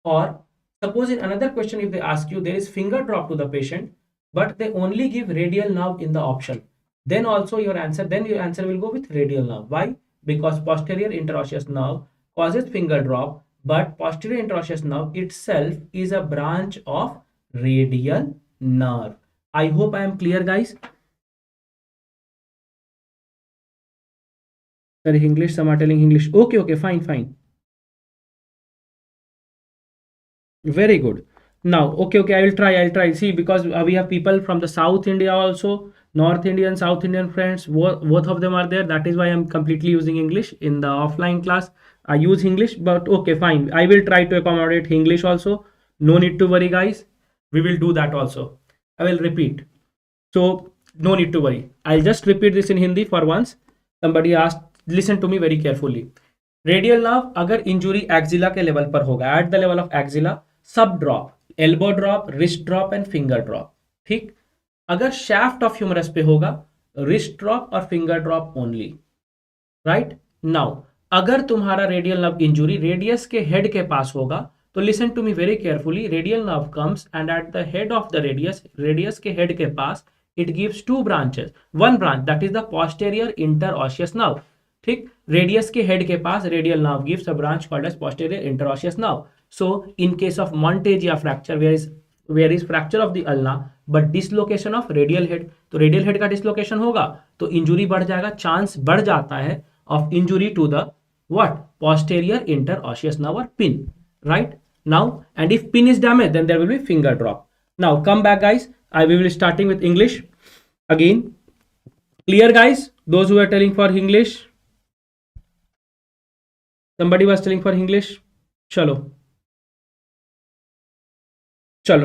Or suppose in another question, if they ask you there is finger drop to the patient but they only give radial nerve in the option, then also your answer will go with radial nerve. Why? Because posterior interosseous nerve causes finger drop, but posterior interosseous nerve itself is a branch of radial nerve. I hope I am clear, guys. Sorry, English, some are telling English. Okay, fine. Very good. Now, okay, I'll try. See, because we have people from the South India also, North Indian, South Indian friends, both of them are there. That is why I'm completely using English. In the offline class, I use English, but okay, fine. I will try to accommodate English also. No need to worry, guys. We will do that also. I will repeat. So, no need to worry. I'll just repeat this in Hindi for once. Somebody asked, listen to me very carefully. Radial nerve अगर injury axilla के level पर होगा, at the level of axilla, सब drop, elbow drop, wrist drop and finger drop. ठीक. अगर shaft of humerus पे होगा, wrist drop और finger drop only. Right. Now अगर तुम्हारा रेडियल नर्व इंजुरी रेडियस के हेड के पास होगा, तो listen to me very carefully. Radial nerve comes and at the head of the radius के हेड के पास it gives two branches. One branch that is the posterior interosseous nerve. ठीक. Radius के head के पास radial nerve gives a branch called as posterior interosseous nerve. So in case of montage या fracture, where is fracture of the ulna but dislocation of radial head, तो radial head का dislocation होगा तो injury बढ़ जाएगा, chance बढ़ जाता है of injury to the what, posterior interosseous nerve or pin. Right. Now, and if pin is damaged, then there will be finger drop. Now come back, guys. I will be starting with English again. Clear, guys? Those who are telling for English. Somebody was telling for English. Chalo.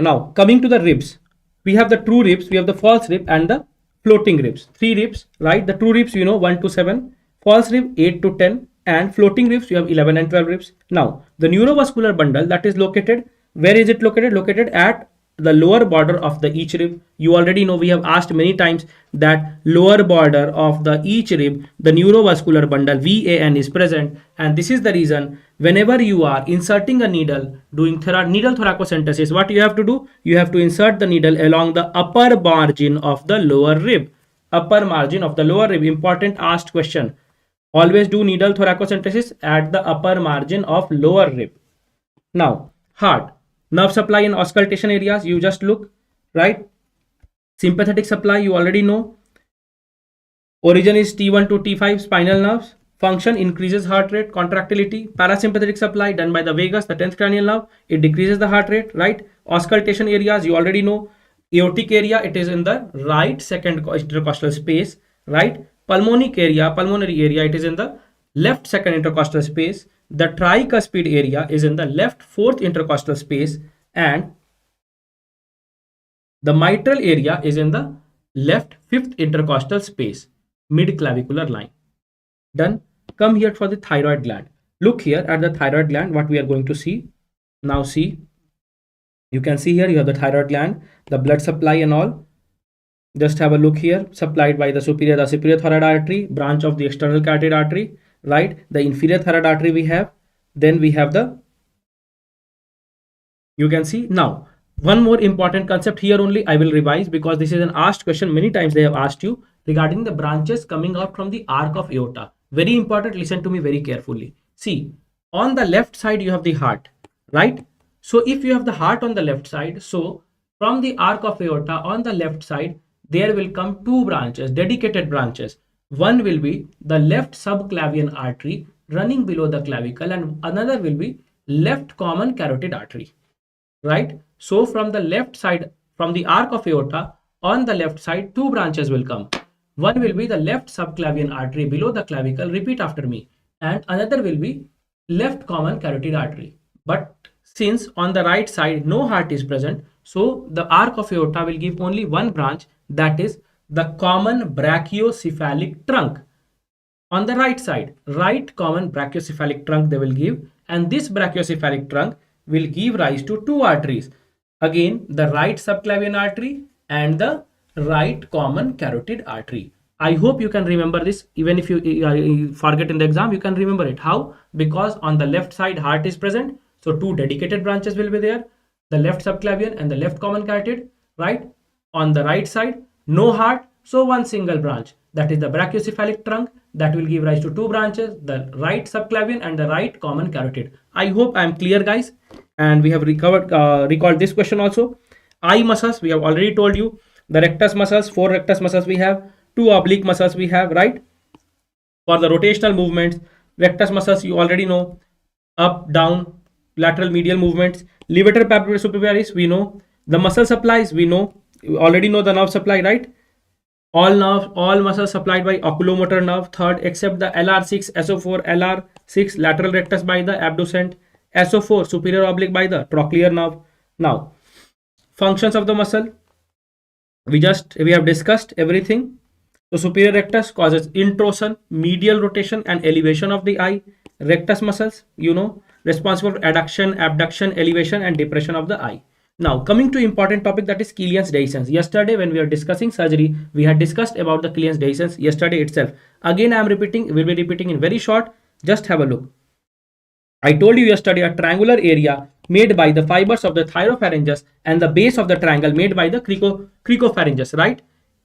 Now coming to the ribs, we have the true ribs, we have the false rib and the floating ribs. Three ribs, right? The true ribs, 1 to 7, false rib 8 to 10, and floating ribs you have 11 and 12 ribs. Now the neurovascular bundle, that is located, where is it located? Located at the lower border of the each rib. You already know, we have asked many times that lower border of the each rib, the neurovascular bundle VAN is present, and this is the reason whenever you are inserting a needle doing needle thoracocentesis, what you have to do? You have to insert the needle along the upper margin of the lower rib. Upper margin of the lower rib. Important asked question. Always do needle thoracocentesis at the upper margin of lower rib. Now heart. Nerve supply and auscultation areas, you just look, right? Sympathetic supply, you already know. Origin is T1 to T5 spinal nerves. Function increases heart rate, contractility. Parasympathetic supply done by the vagus, the 10th cranial nerve. It decreases the heart rate, right? Auscultation areas, you already know. Aortic area, it is in the right second intercostal space, right? Pulmonary area, it is in the left second intercostal space. The tricuspid area is in the left fourth intercostal space, and the mitral area is in the left fifth intercostal space, mid clavicular line. Done. Come here for the thyroid gland. Look here at the thyroid gland, what we are going to see. Now see, you can see here you have the thyroid gland, the blood supply and all. Just have a look here. Supplied by the superior thyroid artery, branch of the external carotid artery. right? The inferior thyroid artery we have. Then we have the, you can see now, one more important concept here only I will revise, because this is an asked question many times. They have asked you regarding the branches coming out from the arc of aorta. Very important, listen to me very carefully. See, on the left side you have the heart, right? So if you have the heart on the left side, so from the arc of aorta on the left side there will come two branches, dedicated branches. One will be the left subclavian artery running below the clavicle, and another will be left common carotid artery, right? So from the left side, from the arc of aorta, on the left side, two branches will come. One will be the left subclavian artery below the clavicle, repeat after me, and another will be left common carotid artery. But since on the right side no heart is present, so the arc of aorta will give only one branch, that is the common brachiocephalic trunk. On the right side, right common brachiocephalic trunk they will give, and this brachiocephalic trunk will give rise to two arteries. Again, the right subclavian artery and the right common carotid artery. I hope you can remember this. Even if you forget in the exam, you can remember it. How? Because on the left side heart is present, so two dedicated branches will be there, the left subclavian and the left common carotid, right? On the right side, no heart, so one single branch, that is the brachiocephalic trunk, that will give rise to two branches, the right subclavian and the right common carotid. I hope I am clear, guys. And we have recalled this question also. Eye muscles, we have already told you. The rectus muscles, four rectus muscles we have, two oblique muscles we have, right? For the rotational movements, rectus muscles you already know, up, down, lateral, medial movements. Levator papilla superioris we know. The muscle supplies we know. You already know the nerve supply, right? All muscles supplied by oculomotor nerve, third, except the LR6, SO4, LR6 lateral rectus by the abducent, SO4 superior oblique by the trochlear nerve. Now, functions of the muscle, we have discussed everything. So superior rectus causes intrusion, medial rotation and elevation of the eye. Rectus muscles, you know, responsible for adduction, abduction, elevation and depression of the eye. Now coming to important topic, that is Killian's dehiscence. Yesterday when we were discussing surgery, we had discussed about the Killian's dehiscence yesterday itself. Again I am repeating, will be repeating in very short. Just have a look. I told you yesterday a triangular area made by the fibers of the thyropharyngeus and the base of the triangle made by the cricopharyngeus, right?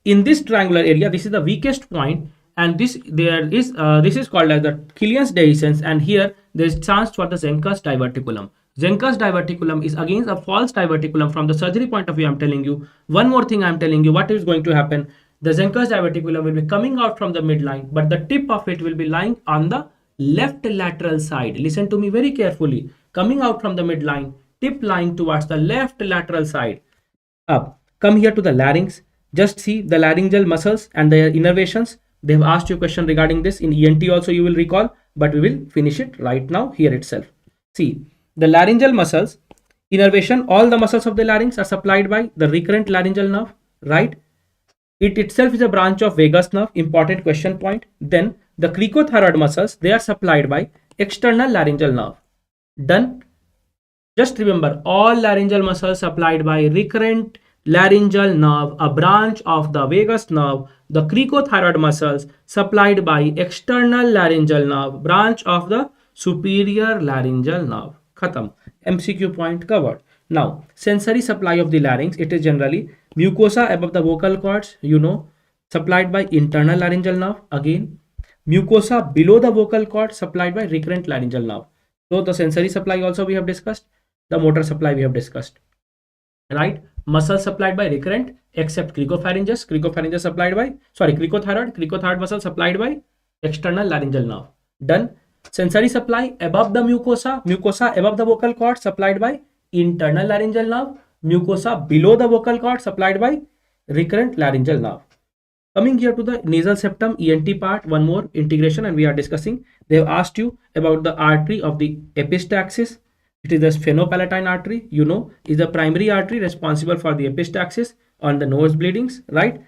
In this triangular area, this is the weakest point, and this is called as the Killian's dehiscence, and here there is chance for the Zenker's diverticulum. Zenker's diverticulum is again a false diverticulum from the surgery point of view. I'm telling you one more thing. I'm telling you what is going to happen. The Zenker's diverticulum will be coming out from the midline, but the tip of it will be lying on the left lateral side. Listen to me very carefully. Coming out from the midline, tip lying towards the left lateral side. Up. Come here to the larynx. Just see the laryngeal muscles and their innervations. They have asked you a question regarding this in ENT also, you will recall, but we will finish it right now here itself. See, the laryngeal muscles, innervation, all the muscles of the larynx are supplied by the recurrent laryngeal nerve, right? It itself is a branch of vagus nerve, important question point. Then the cricothyroid muscles, they are supplied by external laryngeal nerve. Done. Just remember, all laryngeal muscles supplied by recurrent laryngeal nerve, a branch of the vagus nerve. The cricothyroid muscles supplied by external laryngeal nerve, branch of the superior laryngeal nerve. Khatam. MCQ point covered. Now, sensory supply of the larynx, it is generally mucosa above the vocal cords, you know, supplied by internal laryngeal nerve. Again, mucosa below the vocal cord supplied by recurrent laryngeal nerve. So the sensory supply also we have discussed, the motor supply we have discussed, right? Muscle supplied by recurrent except cricopharyngeus, supplied by, cricothyroid muscle supplied by external laryngeal nerve. Done. Sensory supply above the mucosa above the vocal cord supplied by internal laryngeal nerve, mucosa below the vocal cord supplied by recurrent laryngeal nerve. Coming here to the nasal septum ENT part, one more integration, and we are discussing. They have asked you about the artery of the epistaxis. It is the sphenopalatine artery, you know, is the primary artery responsible for the epistaxis on the nose bleedings, right?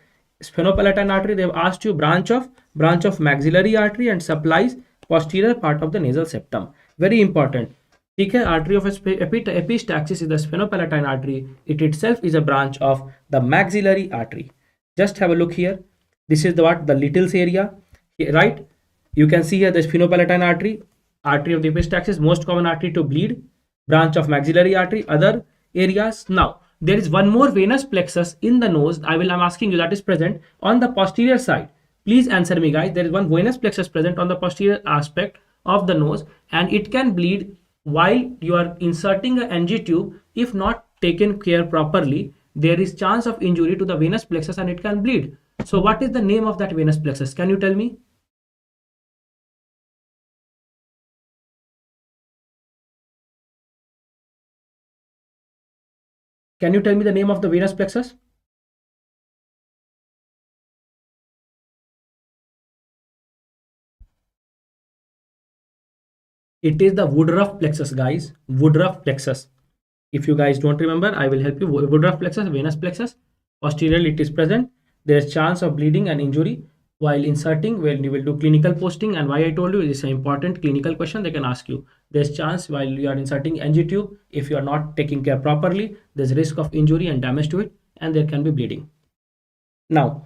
Sphenopalatine artery, they have asked you branch of maxillary artery and supplies posterior part of the nasal septum. Very important. Okay, artery of epistaxis is the sphenopalatine artery. It itself is a branch of the maxillary artery. Just have a look here. This is the littles area, right? You can see here this phenopalatine artery, artery of the epistaxis, most common artery to bleed, branch of maxillary artery, other areas. Now, there is one more venous plexus in the nose. I'm asking you, that is present on the posterior side. Please answer me, guys. There is one venous plexus present on the posterior aspect of the nose, and it can bleed while you are inserting a NG tube. If not taken care properly, there is chance of injury to the venous plexus and it can bleed. So what is the name of that venous plexus? Can you tell me? Can you tell me the name of the venous plexus? It is the Woodruff plexus, guys. Woodruff plexus. If you guys don't remember, I will help you. Woodruff plexus, venous plexus. Posteriorly, it is present. There is chance of bleeding and injury while inserting. When you will do clinical posting, and why I told you, this is an important clinical question they can ask you. There's chance while you are inserting NG tube, if you are not taking care properly, there's risk of injury and damage to it, and there can be bleeding. Now,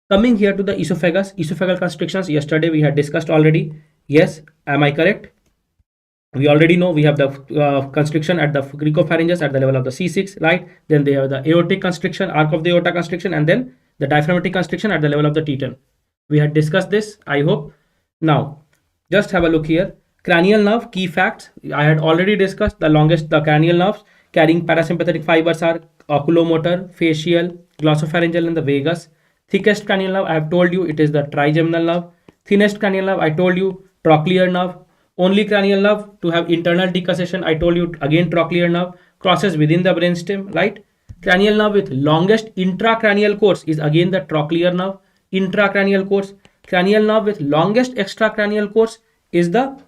coming here to the esophageal constrictions. Yesterday we had discussed already. Yes, am I correct? We already know we have the constriction at the cricopharyngeus at the level of the C6, right? Then they have the aortic constriction, arc of the aorta constriction, and then the diaphragmatic constriction at the level of the T10. We had discussed this, I hope. Now, just have a look here. Cranial nerve, key facts. I had already discussed the cranial nerves carrying parasympathetic fibers are oculomotor, facial, glossopharyngeal, and the vagus. Thickest cranial nerve, I have told you, it is the trigeminal nerve. Thinnest cranial nerve, I told you, trochlear nerve. Only cranial nerve to have internal decussation, I told you, again trochlear nerve, crosses within the brainstem, right? Cranial nerve with longest intracranial course is again the trochlear nerve, intracranial course. Cranial nerve with longest extracranial course is the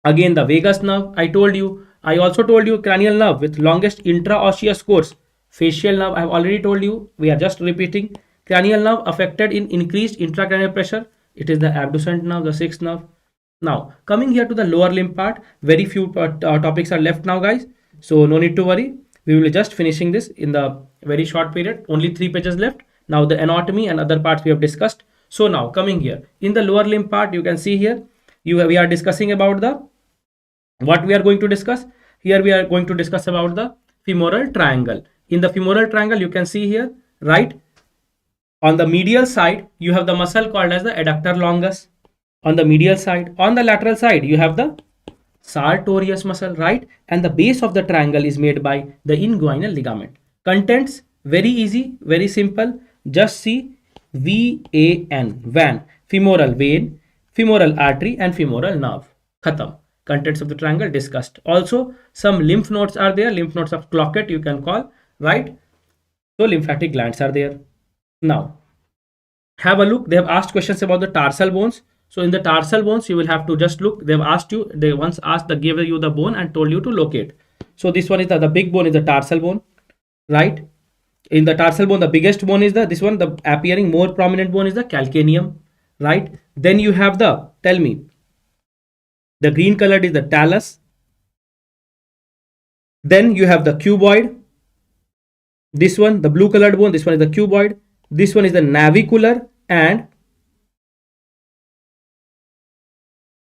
again the vagus nerve. I also told you cranial nerve with longest intraosseous course. Facial nerve, I have already told you, we are just repeating. Cranial nerve affected in increased intracranial pressure, it is the abducent nerve, the sixth nerve. Now, coming here to the lower limb part, very few topics are left now, guys. So, no need to worry. We will be just finishing this in the very short period. Only 3 pages left. Now, the anatomy and other parts we have discussed. So, now coming here in the lower limb part, you can see here, we are discussing about what we are going to discuss. Here, we are going to discuss about the femoral triangle. In the femoral triangle, you can see here, right? On the medial side, you have the muscle called as the adductor longus. On the medial side, on the lateral side, you have the sartorius muscle, right? And the base of the triangle is made by the inguinal ligament. Contents, very easy, very simple. Just see VAN, van, femoral vein, femoral artery, and femoral nerve. Khatam. Contents of the triangle discussed. Also, some lymph nodes are there, lymph nodes of Cloquet you can call, right? So, lymphatic glands are there. Now, have a look. They have asked questions about the tarsal bones. So in the tarsal bones, you will have to just look. They've asked you, they once asked, they gave you the bone and told you to locate. So this one is the big bone is the tarsal bone, right? In the tarsal bone, the biggest bone is this one, the appearing more prominent bone is the calcaneum, right? Then you have tell me, the green colored is the talus. Then you have the cuboid. This one, the blue colored bone, this one is the cuboid. This one is the navicular and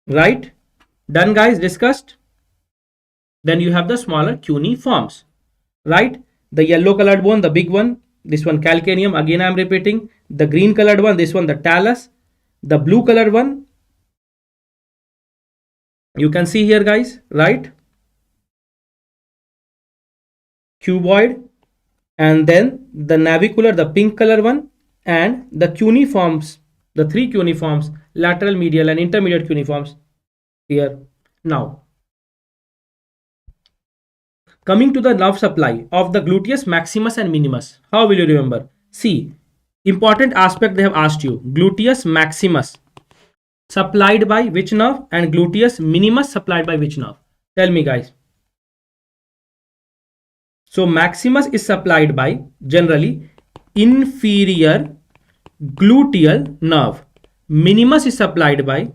right, done guys, discussed. Then you have the smaller cuneiforms, right? The yellow colored bone, the big one, this one calcaneum, again I am repeating. The green colored one, this one the talus. The blue colored one, you can see here guys, right? Cuboid, and then the navicular, the pink color one, and the cuneiforms, the 3 cuneiforms, lateral, medial, and intermediate cuneiforms here. Now, coming to the nerve supply of the gluteus maximus and minimus, how will you remember? See, important aspect they have asked you. Gluteus maximus supplied by which nerve and gluteus minimus supplied by which nerve? Tell me guys. So maximus is supplied by generally inferior gluteal nerve. Minimus is supplied by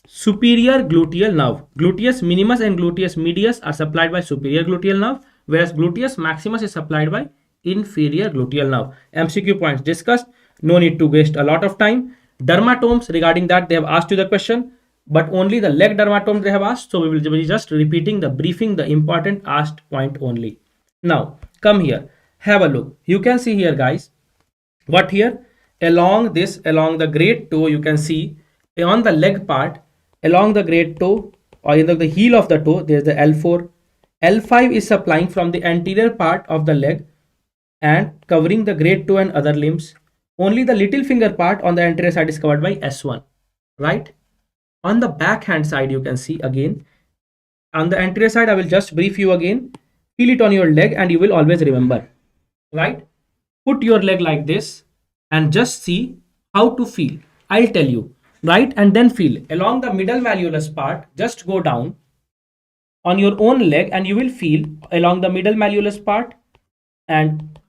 superior gluteal nerve. Gluteus minimus and gluteus medius are supplied by superior gluteal nerve, whereas gluteus maximus is supplied by inferior gluteal nerve. MCQ points discussed. No need to waste a lot of time. Dermatomes, regarding that, they have asked you the question, but only the leg dermatomes they have asked. So we will be just repeating the briefing, the important asked point only. Now, come here, have a look. You can see here, guys, what here? Along the great toe, you can see on the leg part, along the great toe or either the heel of the toe, there's the L4. L5 is supplying from the anterior part of the leg and covering the great toe and other limbs. Only the little finger part on the anterior side is covered by S1, right? On the back hand side, you can see again, on the anterior side, I will just brief you again. Feel it on your leg and you will always remember, right? Put your leg like this and just see how to feel. I'll tell you, right? And then feel along the middle malleolus part, just go down on your own leg and you will feel along the middle malleolus part, and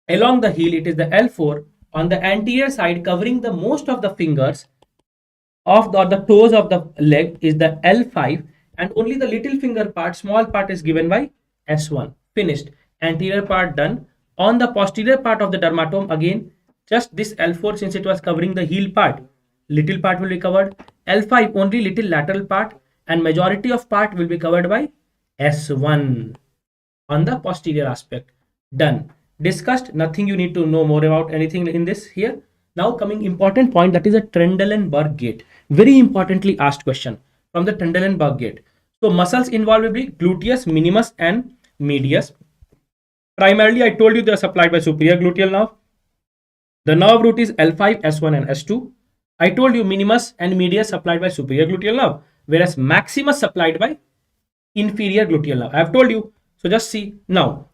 along the heel it is the L4. On the anterior side, covering the most of the fingers of the toes of the leg is the L5, and only the little finger part, small part, is given by S1. Finished. Anterior part done. On the posterior part of the dermatome, again just this L4, since it was covering the heel part, little part will be covered. L5 only little lateral part, and majority of part will be covered by S1 on the posterior aspect. Done. Discussed. Nothing you need to know more about anything in this here. Now coming important point, that is a Trendelenburg gait. Very importantly asked question from the Trendelenburg gait. So muscles involved will be gluteus minimus and medius. Primarily, I told you they are supplied by superior gluteal nerve. The nerve root is L5, S1 and S2. I told you minimus and medius supplied by superior gluteal nerve, whereas maximus supplied by inferior gluteal nerve. I have told you. So just see now.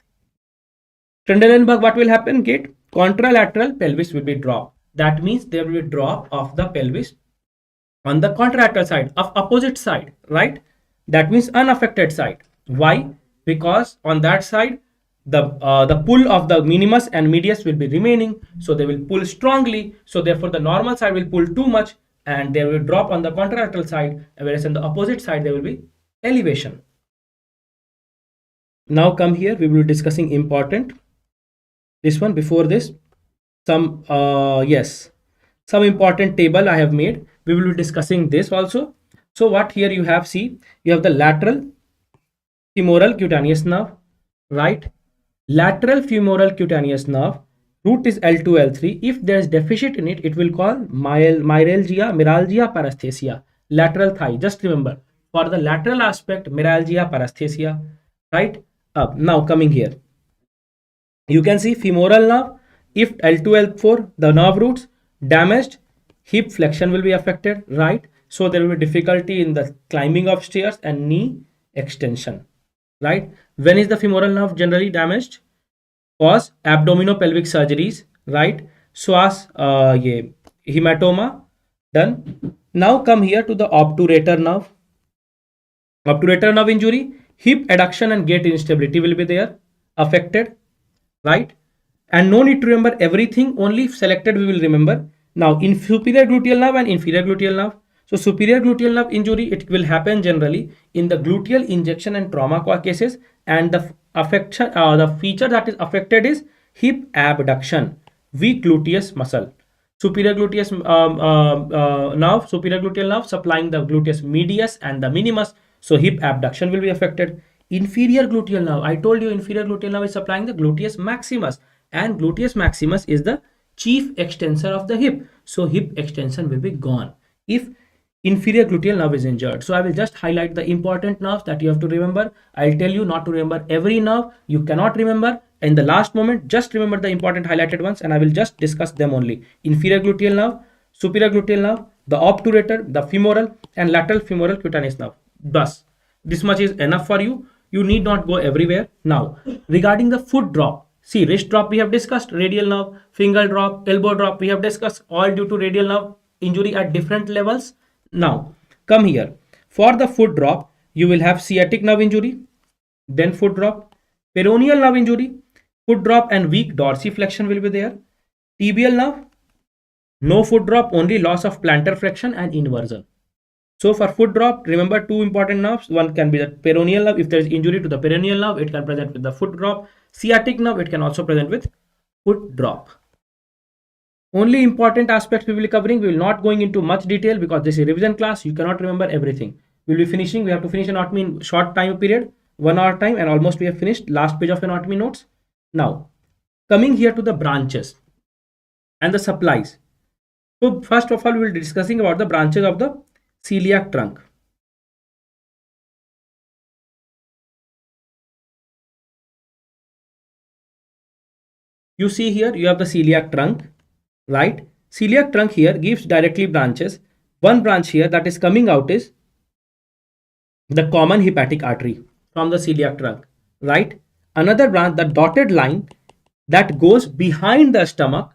Trendelenburg, what will happen? Gait. Contralateral pelvis will be dropped. That means there will be a drop of the pelvis on the contralateral side, of opposite side, right? That means unaffected side. Why? Because on that side, the pull of the minimus and medius will be remaining, so they will pull strongly. So therefore, the normal side will pull too much, and they will drop on the contralateral side, whereas on the opposite side there will be elevation. Now come here, we will be discussing important. This one before this, some some important table I have made. We will be discussing this also. So what here you have, see, you have the lateral femoral cutaneous nerve, right? Lateral femoral cutaneous nerve, root is L2, L3. If there is deficit in it, it will call myalgia, paresthesia, lateral thigh. Just remember, for the lateral aspect, myalgia, paresthesia, right? Up. Now coming here, you can see femoral nerve. If L2, L4, the nerve roots damaged, hip flexion will be affected, right? So there will be difficulty in the climbing of stairs and knee extension, right? When is the femoral nerve generally damaged? Cause abdominopelvic surgeries, right? Swas, hematoma, done. Now come here to the obturator nerve. Obturator nerve injury, hip adduction and gait instability will be there, affected, right? And no need to remember everything, only selected we will remember. Now in superior gluteal nerve and inferior gluteal nerve. So superior gluteal nerve injury, it will happen generally in the gluteal injection and trauma cases, and the affection, the feature that is affected is hip abduction, weak gluteus muscle. Superior gluteus nerve, superior gluteal nerve supplying the gluteus medius and the minimus, so hip abduction will be affected. Inferior gluteal nerve, I told you inferior gluteal nerve is supplying the gluteus maximus, and gluteus maximus is the chief extensor of the hip, so hip extension will be gone if inferior gluteal nerve is injured. So I will just highlight the important nerves that you have to remember. I'll tell you not to remember every nerve. You cannot remember in the last moment. Just remember the important highlighted ones, and I will just discuss them only. Inferior gluteal nerve, superior gluteal nerve, the obturator, the femoral and lateral femoral cutaneous nerve. Thus, this much is enough for you. You need not go everywhere. Now, regarding the foot drop, see, wrist drop we have discussed, radial nerve, finger drop, elbow drop we have discussed, all due to radial nerve injury at different levels. Now, come here. For the foot drop, you will have sciatic nerve injury, then foot drop, peroneal nerve injury, foot drop and weak dorsiflexion will be there. Tibial nerve, no foot drop, only loss of plantar flexion and inversion. So for foot drop, remember two important nerves. One can be the peroneal nerve. If there is injury to the peroneal nerve, it can present with the foot drop. Sciatic nerve, it can also present with foot drop. Only important aspects we will be covering. We will not going into much detail because this is a revision class. You cannot remember everything. We will be finishing. We have to finish anatomy in short time period, 1 hour time, and almost we have finished last page of anatomy notes. Now, coming here to the branches and the supplies. So first of all, we will be discussing about the branches of the celiac trunk. You see here, you have the celiac trunk, right? Celiac trunk here gives directly branches. One branch here that is coming out is the common hepatic artery from the celiac trunk, right? Another branch, the dotted line that goes behind the stomach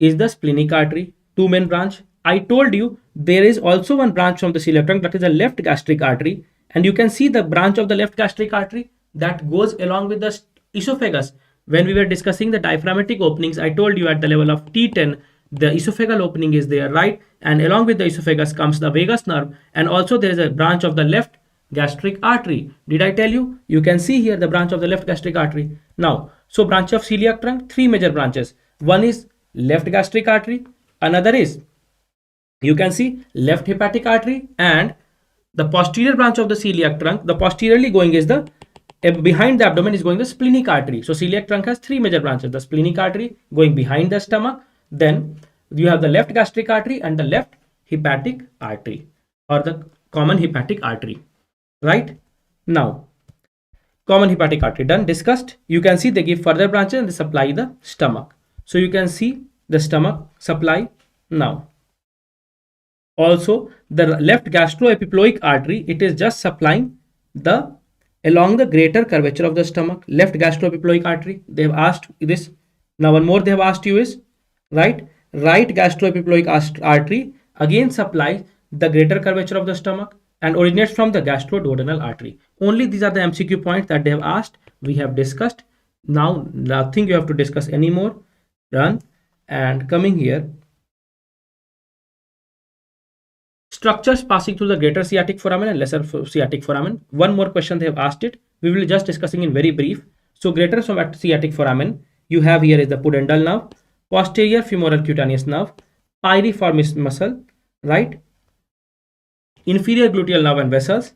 is the splenic artery, two main branch. I told you there is also one branch from the celiac trunk that is the left gastric artery, and you can see the branch of the left gastric artery that goes along with the esophagus. When we were discussing the diaphragmatic openings, I told you at the level of T10 the esophageal opening is there, right? And along with the esophagus comes the vagus nerve, and also there is a branch of the left gastric artery. Did I tell you? You can see here the branch of the left gastric artery. Now, so branch of celiac trunk, three major branches. One is left gastric artery, another is, you can see, left hepatic artery, and the posterior branch of the celiac trunk, the posteriorly going is the behind the abdomen is going the splenic artery. So celiac trunk has three major branches: the splenic artery going behind the stomach, then you have the left gastric artery and the left hepatic artery, or the common hepatic artery, right? Now, common hepatic artery done, discussed. You can see they give further branches and they supply the stomach. So you can see the stomach supply. Now, also the left gastroepiploic artery, it is just supplying the along the greater curvature of the stomach. Left gastroepiploic artery, they have asked this. Now one more they have asked you is, right gastroepiploic artery again supplies the greater curvature of the stomach and originates from the gastroduodenal artery. Only these are the MCQ points that they have asked. We have discussed. Now nothing you have to discuss anymore. Done. And coming here, structures passing through the greater sciatic foramen and lesser sciatic foramen. One more question they have asked it. We will be just discussing in very brief. So greater sciatic foramen, you have here is the pudendal nerve, posterior femoral cutaneous nerve, piriformis muscle, right? Inferior gluteal nerve and vessels,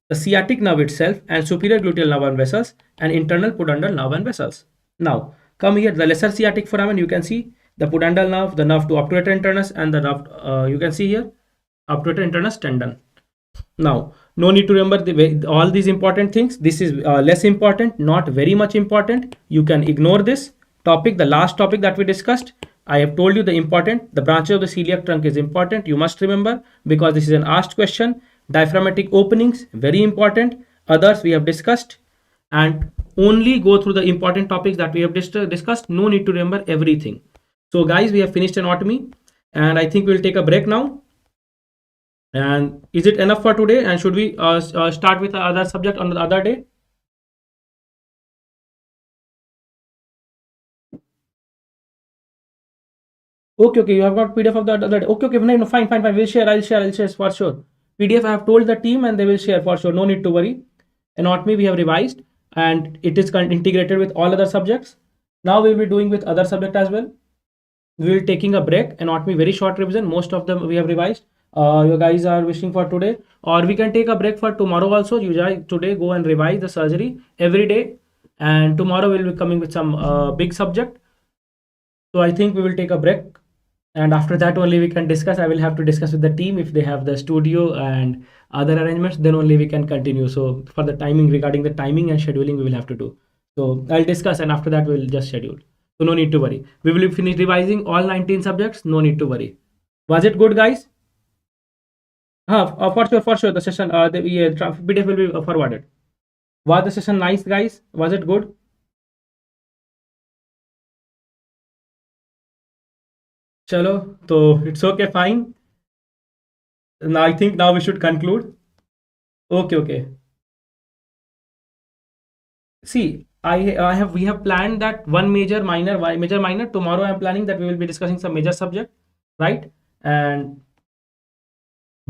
the sciatic nerve itself, and superior gluteal nerve and vessels, and internal pudendal nerve and vessels. Now come here, the lesser sciatic foramen, you can see the pudendal nerve, the nerve to obturator internus, and the nerve, you can see here obturator internus tendon. Now, no need to remember all these important things. This is less important, not very much important. You can ignore this topic, the last topic that we discussed. I have told you the branches of the celiac trunk is important. You must remember because this is an asked question. Diaphragmatic openings, very important. Others we have discussed, and only go through the important topics that we have discussed. No need to remember everything. So guys, we have finished anatomy, and I think we'll take a break now. And is it enough for today? And should we start with the other subject on the other day? Okay, you have got PDF of the other day. Okay, no, fine. We'll share. I'll share for sure. PDF I have told the team and they will share for sure. No need to worry. Anatomy we have revised and it is integrated with all other subjects. Now we will be doing with other subject as well. We will taking a break. Anatomy very short revision. Most of them we have revised. You guys are wishing for today, or we can take a break for tomorrow also. You guys today go and revise the surgery every day, and tomorrow we'll be coming with some big subject. So I think we will take a break, and after that only we can discuss. I will have to discuss with the team if they have the studio and other arrangements, then only we can continue. So for the timing, regarding the timing and scheduling, we will have to do. So I'll discuss, and after that we'll just schedule. So no need to worry. We will finish revising all 19 subjects. No need to worry. Was it good, guys? For sure. The session, the PDF will be forwarded. Was the session nice, guys? Was it good? Chalo, so it's okay, fine. Now I think now we should conclude. Okay. See, we have planned that one major minor. Tomorrow I am planning that we will be discussing some major subject, right? And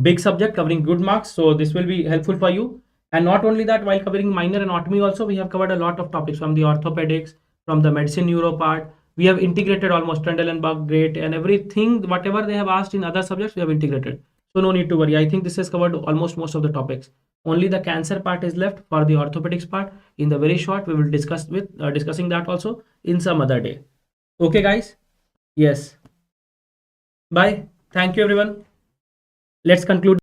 big subject covering good marks. So this will be helpful for you. And not only that, while covering minor anatomy also, we have covered a lot of topics from the orthopedics, from the medicine neuro part. we have integrated almost Trendelenburg, Great, and everything, whatever they have asked in other subjects, we have integrated. So no need to worry. I think this has covered almost most of the topics. Only the cancer part is left for the orthopedics part. In the very short, we will discuss with discussing that also in some other day. Okay, guys. Yes. Bye. Thank you, everyone. Let's conclude.